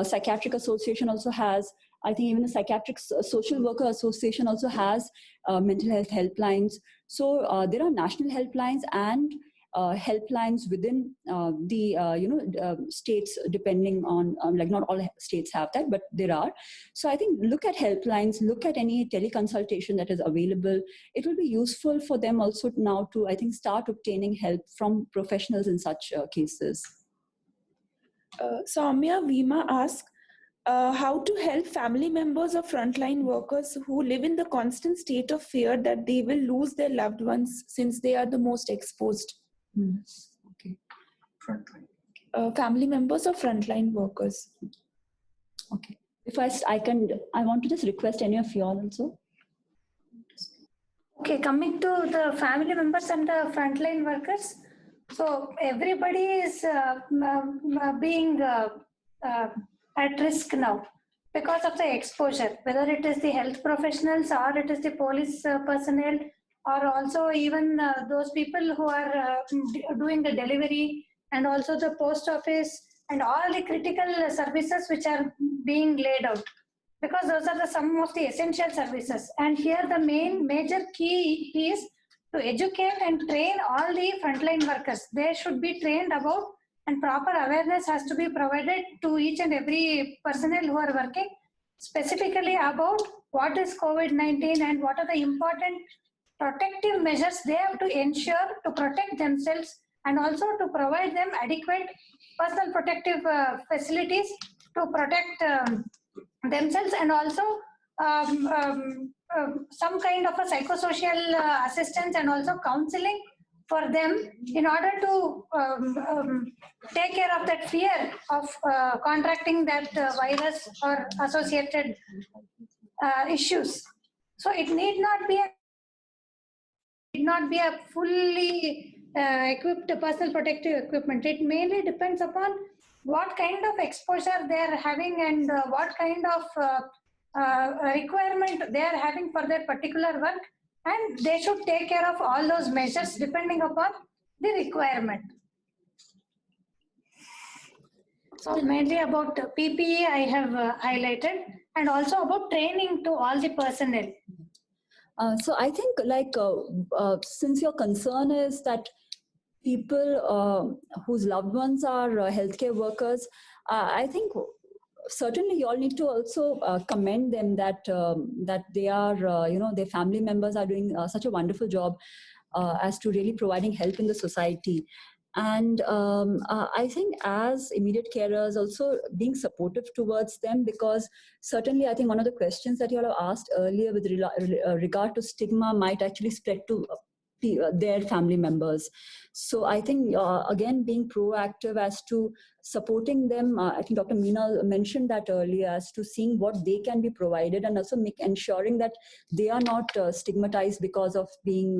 Psychiatric Association also has. I think even the Psychiatric Social Worker Association also has mental health helplines. So there are national helplines and helplines within the states, depending on like not all states have that, but there are. So I think look at helplines, look at any teleconsultation that is available. It will be useful for them also now to, I think, start obtaining help from professionals in such cases. Soumya Veema asks, how to help family members of frontline workers who live in the constant state of fear that they will lose their loved ones since they are the most exposed. Okay. Frontline. Family members of frontline workers. Okay. If I want to just request any of you all also. Okay, coming to the family members and the frontline workers. So everybody is being at risk now because of the exposure, whether it is the health professionals or it is the police personnel, or also even those people who are doing the delivery, and also the post office and all the critical services which are being laid out, because those are some of the essential services. And here the major key is to educate and train all the frontline workers. They should be trained about, and proper awareness has to be provided to each and every personnel who are working specifically about what is COVID-19 and what are the important protective measures they have to ensure to protect themselves, and also to provide them adequate personal protective facilities to protect themselves, and also some kind of a psychosocial assistance and also counseling for them in order to take care of that fear of contracting that virus or associated issues. So it need not be a fully equipped personal protective equipment. It mainly depends upon what kind of exposure they are having and what kind of requirement they are having for their particular work, and they should take care of all those measures depending upon the requirement. So mainly about PPE I have highlighted, and also about training to all the personnel. So I think since your concern is that people whose loved ones are healthcare workers, I think certainly you all need to also commend them that that they are, their family members are doing such a wonderful job as to really providing help in the society. And I think as immediate carers also being supportive towards them, because certainly I think one of the questions that you all have asked earlier with regard to stigma might actually spread to their family members. So I think, again, being proactive as to supporting them, I think Dr. Meena mentioned that earlier, as to seeing what they can be provided, and also ensuring that they are not stigmatized because of being,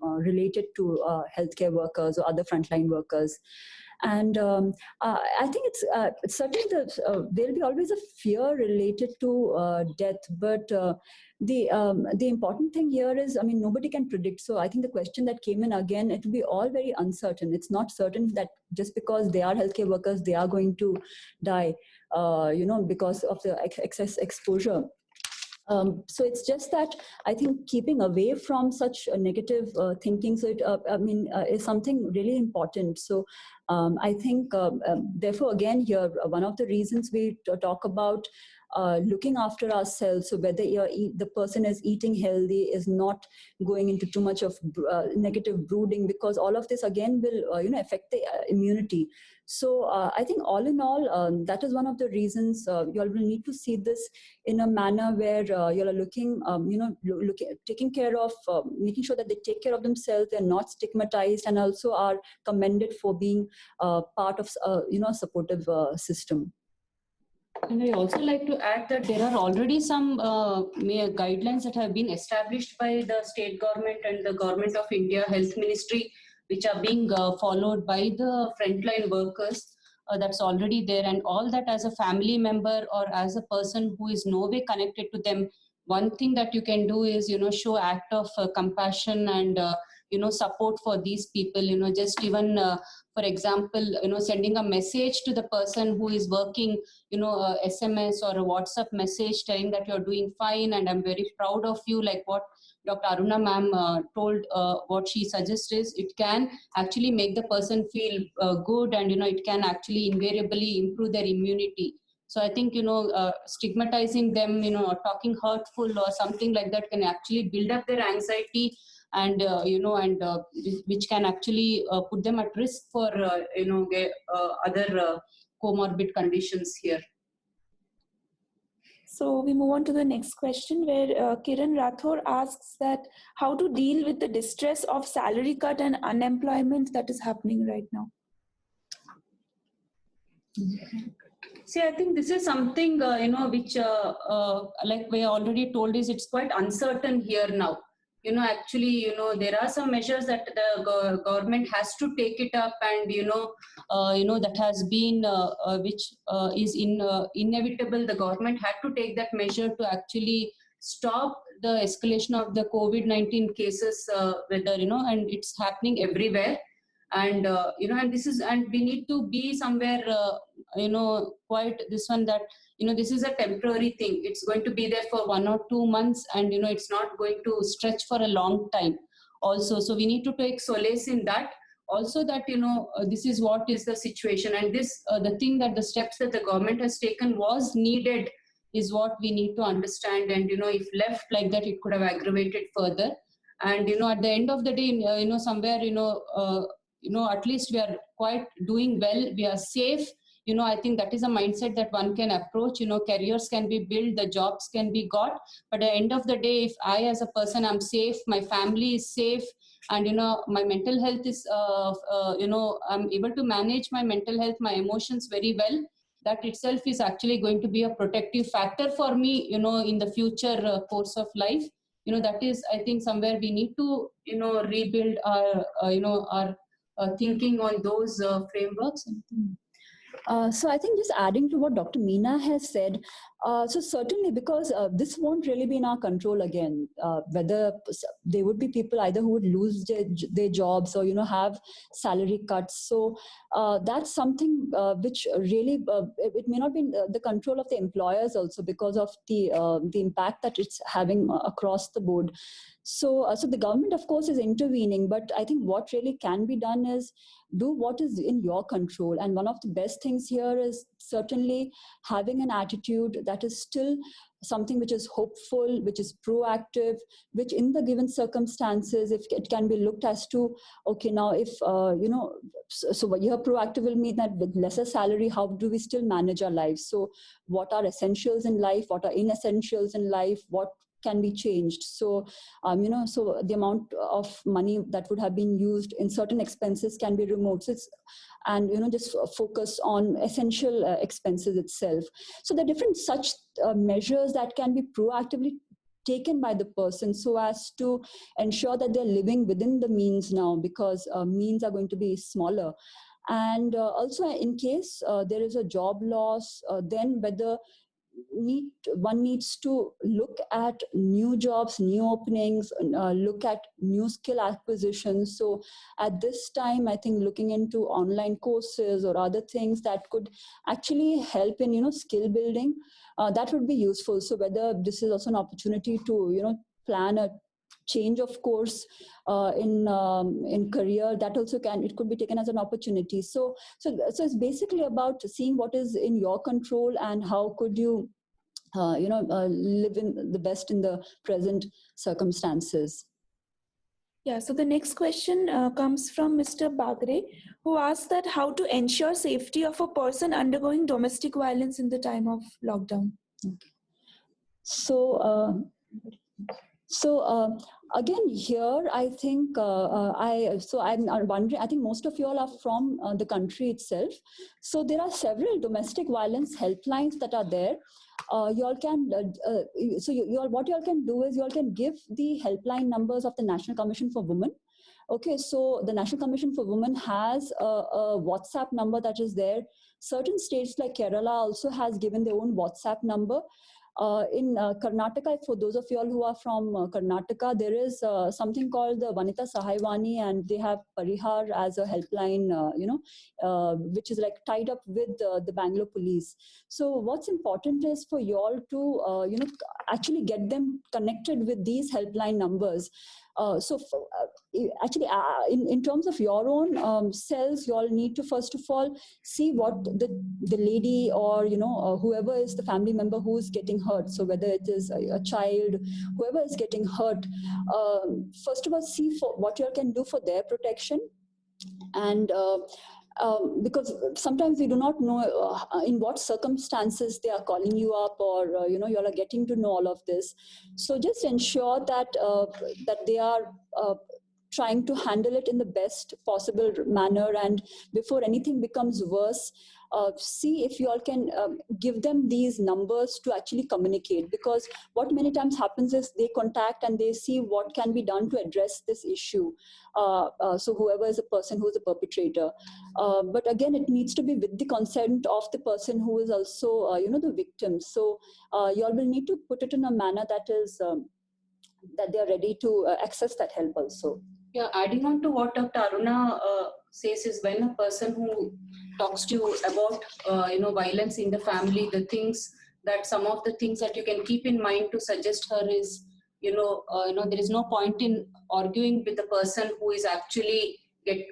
related to healthcare workers or other frontline workers. And I think it's certainly there'll be always a fear related to death, but the important thing here is, I mean, nobody can predict. So I think the question that came in again, it will be all very uncertain. It's not certain that just because they are healthcare workers, they are going to die, because of the excess exposure. So it's just that I think keeping away from such negative thinking, so it, is something really important. So I think, therefore, again, here, one of the reasons we talk about looking after ourselves, so whether the person is eating healthy, is not going into too much of negative brooding, because all of this again will affect the immunity. So I think all in all, that is one of the reasons you all will need to see this in a manner where you are looking, taking care of, making sure that they take care of themselves, they're not stigmatized, and also are commended for being part of a supportive system. And I also like to add that there are already some guidelines that have been established by the state government and the Government of India Health Ministry, which are being followed by the frontline workers. That's already there, and all that as a family member or as a person who is no way connected to them, one thing that you can do is, show act of compassion and, support for these people, just even, for example, sending a message to the person who is working, a SMS or a WhatsApp message telling that you're doing fine and I'm very proud of you, like what Dr. Aruna ma'am told. What she suggests is it can actually make the person feel good, and, it can actually invariably improve their immunity. So I think, stigmatizing them, or talking hurtful or something like that can actually build up their anxiety, and, which can actually put them at risk for, other comorbid conditions here. So we move on to the next question, where Kiran Rathore asks that how to deal with the distress of salary cut and unemployment that is happening right now. See, I think this is something, which, like we already told, is it's quite uncertain here now. Actually, there are some measures that the government has to take it up, and, that has been, which is inevitable. The government had to take that measure to actually stop the escalation of the COVID-19 cases, whether, and it's happening everywhere. And, and this is, and we need to be somewhere, quite this one that, this is a temporary thing. It's going to be there for 1 or 2 months, and, it's not going to stretch for a long time also. So we need to take solace in that. Also that, this is what is the situation, and this, the thing that the steps that the government has taken was needed is what we need to understand. And, if left like that, it could have aggravated further. And, at the end of the day, somewhere, at least we are quite doing well. We are safe. I think that is a mindset that one can approach. Careers can be built, the jobs can be got. But at the end of the day, if I as a person am safe, my family is safe, and, my mental health is, I'm able to manage my mental health, my emotions very well, that itself is actually going to be a protective factor for me, in the future course of life. That is, I think, somewhere we need to, rebuild our, our thinking on those frameworks. So I think just adding to what Dr. Meena has said, so certainly, because this won't really be in our control again, whether there would be people either who would lose their jobs or, have salary cuts. So that's something which really, it may not be in the control of the employers also, because of the impact that it's having across the board. So the government, of course, is intervening, but I think what really can be done is do what is in your control. And one of the best things here is certainly having an attitude that is still something which is hopeful, which is proactive, which in the given circumstances, if it can be looked as to, okay, now if, so what your proactive will mean that with lesser salary, how do we still manage our lives? So what are essentials in life? What are inessentials in life? What can be changed. So, so the amount of money that would have been used in certain expenses can be removed. So and just focus on essential expenses itself. So there are different such measures that can be proactively taken by the person so as to ensure that they're living within the means now, because means are going to be smaller. And also in case there is a job loss, then whether one needs to look at new jobs, new openings, look at new skill acquisitions. So at this time, I think looking into online courses or other things that could actually help in skill building, that would be useful. So whether this is also an opportunity to plan a change of course in career, that also could be taken as an opportunity. So it's basically about seeing what is in your control and how could you live in the best in the present circumstances. Yeah, so the next question comes from Mr. Bagre, who asks that how to ensure safety of a person undergoing domestic violence in the time of lockdown. Okay. So again, here I think I'm wondering. I think most of you all are from the country itself. So there are several domestic violence helplines that are there. You all can. What you all can do is you all can give the helpline numbers of the National Commission for Women. Okay, so the National Commission for Women has a WhatsApp number that is there. Certain states like Kerala also has given their own WhatsApp number. In Karnataka, for those of you all who are from Karnataka, there is something called the Vanita Sahayvani, and they have Parihar as a helpline, which is like tied up with the Bangalore police. So what's important is for you all to, actually get them connected with these helpline numbers. In terms of your own cells, you all need to first of all see what the lady or whoever is the family member who is getting hurt. So whether it is a child, whoever is getting hurt, first of all see for what you all can do for their protection. And because sometimes we do not know in what circumstances they are calling you up, or you all are getting to know all of this. So just ensure that that they are trying to handle it in the best possible manner, and before anything becomes worse, see if you all can give them these numbers to actually communicate, because what many times happens is they contact and they see what can be done to address this issue. So whoever is the person who is the perpetrator. But again, it needs to be with the consent of the person who is also, the victim. So you all will need to put it in a manner that is, that they are ready to access that help also. Yeah, adding on to what Dr. Aruna says is, when a person who talks to you about, violence in the family, some of the things that you can keep in mind to suggest her is, there is no point in arguing with the person who is actually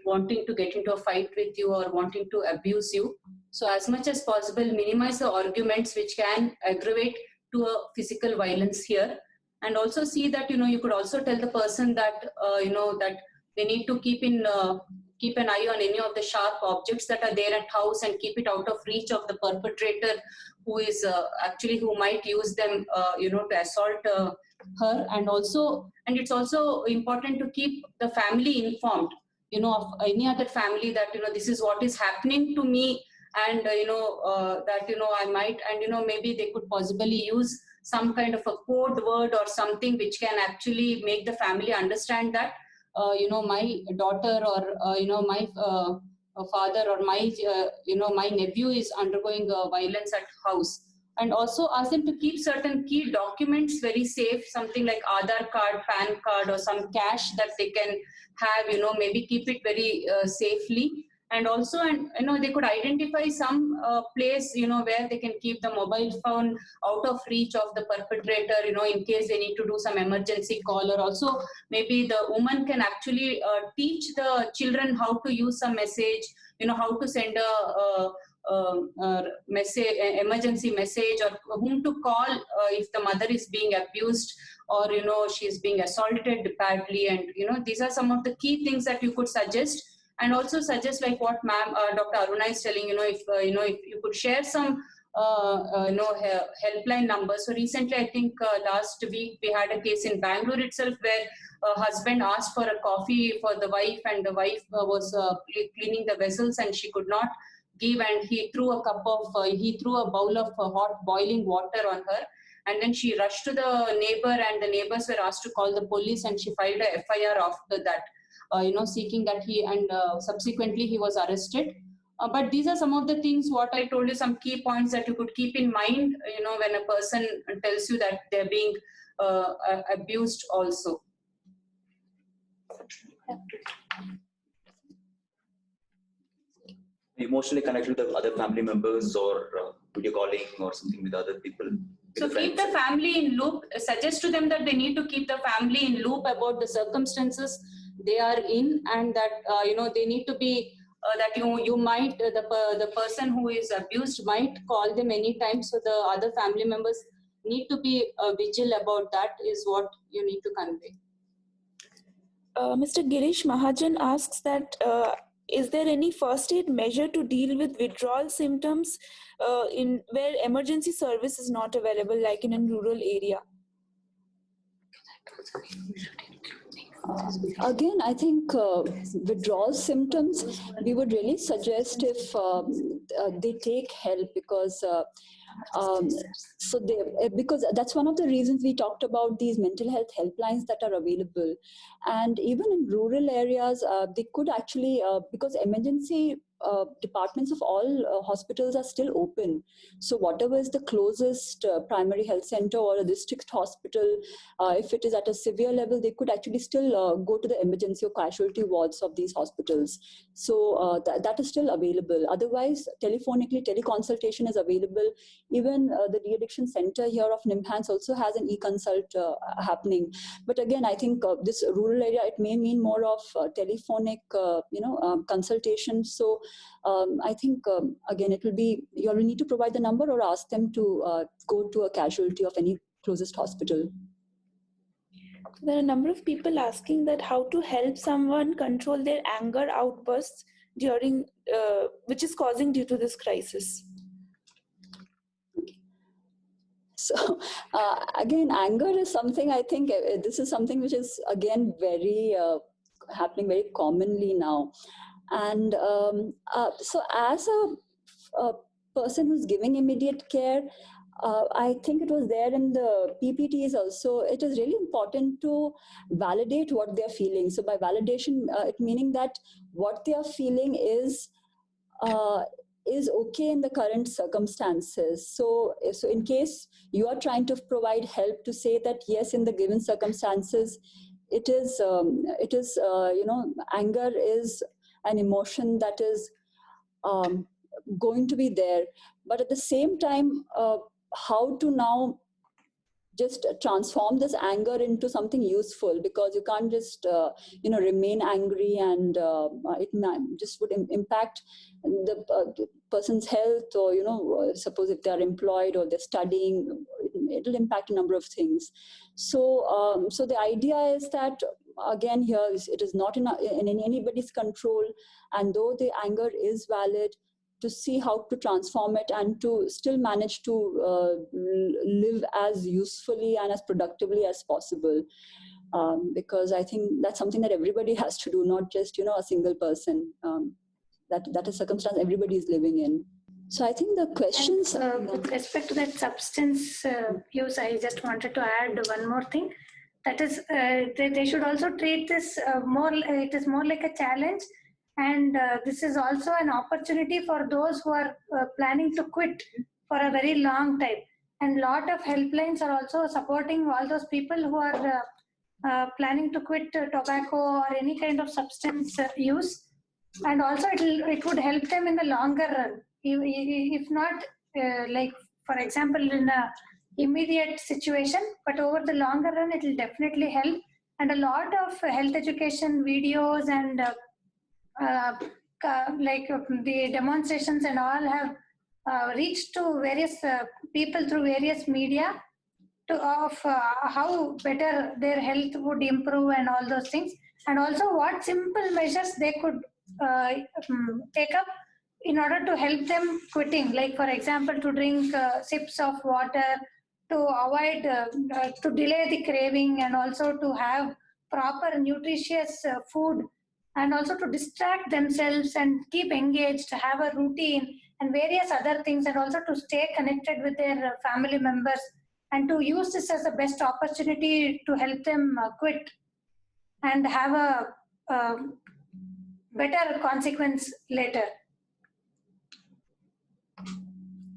wanting to get into a fight with you or wanting to abuse you. So as much as possible, minimize the arguments which can aggravate to a physical violence here. And also see that, you could also tell the person that, that they need to keep an eye on any of the sharp objects that are there at house and keep it out of reach of the perpetrator who is who might use them, to assault her. And it's also important to keep the family informed, of any other family that, this is what is happening to me, and, I might, and, maybe they could possibly use some kind of a code word or something which can actually make the family understand that, my daughter or, my father or my, my nephew is undergoing violence at house. And also ask them to keep certain key documents very safe, something like Aadhaar card, PAN card, or some cash that they can have, maybe keep it very safely. And also, they could identify some place, where they can keep the mobile phone out of reach of the perpetrator, in case they need to do some emergency call. Or also, maybe the woman can actually teach the children how to use some message, how to send a message, emergency message, or whom to call if the mother is being abused or, she's being assaulted badly. And, these are some of the key things that you could suggest. And also suggest, like what Dr. Aruna is telling, if you could share some helpline numbers. So recently, I think last week we had a case in Bangalore itself where a husband asked for a coffee for the wife, and the wife was cleaning the vessels and she could not give, and he threw a bowl of hot boiling water on her, and then she rushed to the neighbor, and the neighbors were asked to call the police, and she filed a FIR after that, seeking that subsequently he was arrested. But these are some of the things what I told you, some key points that you could keep in mind, when a person tells you that they're being abused also. Emotionally connected with other family members, or video calling or something with other people. So keep the family in loop. Suggest to them that they need to keep the family in loop about the circumstances they are in, and that they need to be that you might the person who is abused might call them anytime. So the other family members need to be vigilant about that. Is what you need to convey. Mr. Girish Mahajan asks that is there any first aid measure to deal with withdrawal symptoms in where emergency service is not available, like in a rural area? Again, I think withdrawal symptoms, we would really suggest if they take help, because because that's one of the reasons we talked about these mental health helplines that are available. And even in rural areas, they could actually, because emergency departments of all hospitals are still open. So whatever is the closest primary health center or a district hospital, if it is at a severe level, they could actually still go to the emergency or casualty wards of these hospitals. So that is still available. Otherwise, telephonically, teleconsultation is available. Even the de-addiction center here of NIMHANS also has an e-consult happening. But again, I think this rural area, it may mean more of telephonic, consultation. So I think, again, it will be, you will need to provide the number or ask them to go to a casualty of any closest hospital. There are a number of people asking that how to help someone control their anger outbursts during, which is causing due to this crisis. So again, anger is something, I think this is something which is again very happening very commonly now. And so as a person who's giving immediate care, I think it was there in the PPTs also, it is really important to validate what they're feeling. So by validation, it meaning that what they are feeling is okay in the current circumstances. So in case you are trying to provide help, to say that yes, in the given circumstances, it is anger is an emotion that is going to be there. But at the same time, how to now just transform this anger into something useful, because you can't just remain angry, and it just would impact the person's health, or suppose if they are employed or they're studying, it'll impact a number of things. So so the idea is that, again, here it is not in anybody's control, and though the anger is valid, to see how to transform it and to still manage to live as usefully and as productively as possible. Because I think that's something that everybody has to do, not just, a single person. That is circumstance everybody is living in. So I think the questions... with respect to that substance use, I just wanted to add one more thing. That is, they should also treat this it is more like a challenge. And this is also an opportunity for those who are planning to quit for a very long time. And a lot of helplines are also supporting all those people who are planning to quit tobacco or any kind of substance use. And also it would help them in the longer run. If not, like, for example, in a immediate situation, but over the longer run, it will definitely help. And a lot of health education videos and like the demonstrations and all have reached to various people through various media of how better their health would improve and all those things, and also what simple measures they could take up in order to help them quitting, like for example, to drink sips of water, to avoid, to delay the craving, and also to have proper nutritious food, and also to distract themselves and keep engaged, to have a routine and various other things, and also to stay connected with their family members, and to use this as the best opportunity to help them quit and have a better consequence later.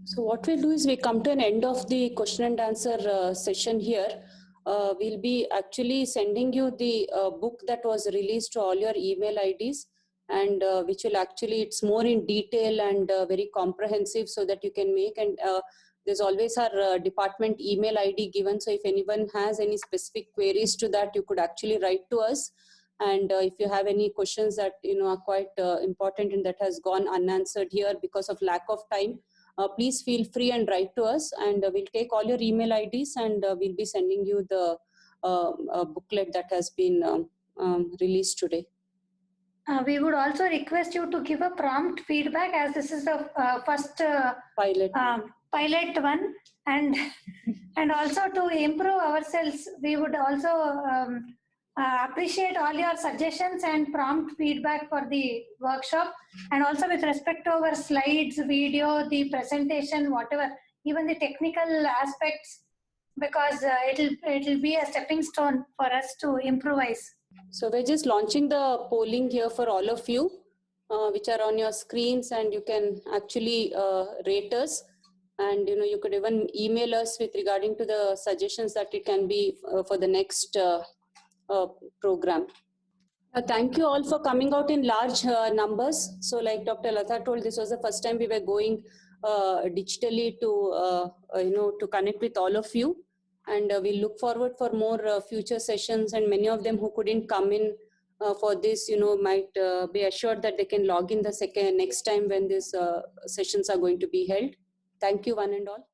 So what we'll do is we come to an end of the question and answer session here. We'll be actually sending you the book that was released to all your email IDs, and which will actually, it's more in detail and very comprehensive, so that you can make, and there's always our department email ID given. So if anyone has any specific queries to that, you could actually write to us. And if you have any questions that are quite important and that has gone unanswered here because of lack of time, please feel free and write to us, and we'll take all your email IDs, and we'll be sending you the booklet that has been released today. We would also request you to give a prompt feedback, as this is the first pilot one, and and also to improve ourselves. We would also appreciate all your suggestions and prompt feedback for the workshop, and also with respect to our slides, video, the presentation, whatever, even the technical aspects, because it'll be a stepping stone for us to improvise. So we're just launching the polling here for all of you, which are on your screens, and you can actually rate us, and you could even email us with regarding to the suggestions that it can be for the next program. Thank you all for coming out in large numbers. So like Dr. Lata told, this was the first time we were going digitally to connect with all of you. And we look forward for more future sessions, and many of them who couldn't come in for this, might be assured that they can log in the next time when these sessions are going to be held. Thank you, one and all.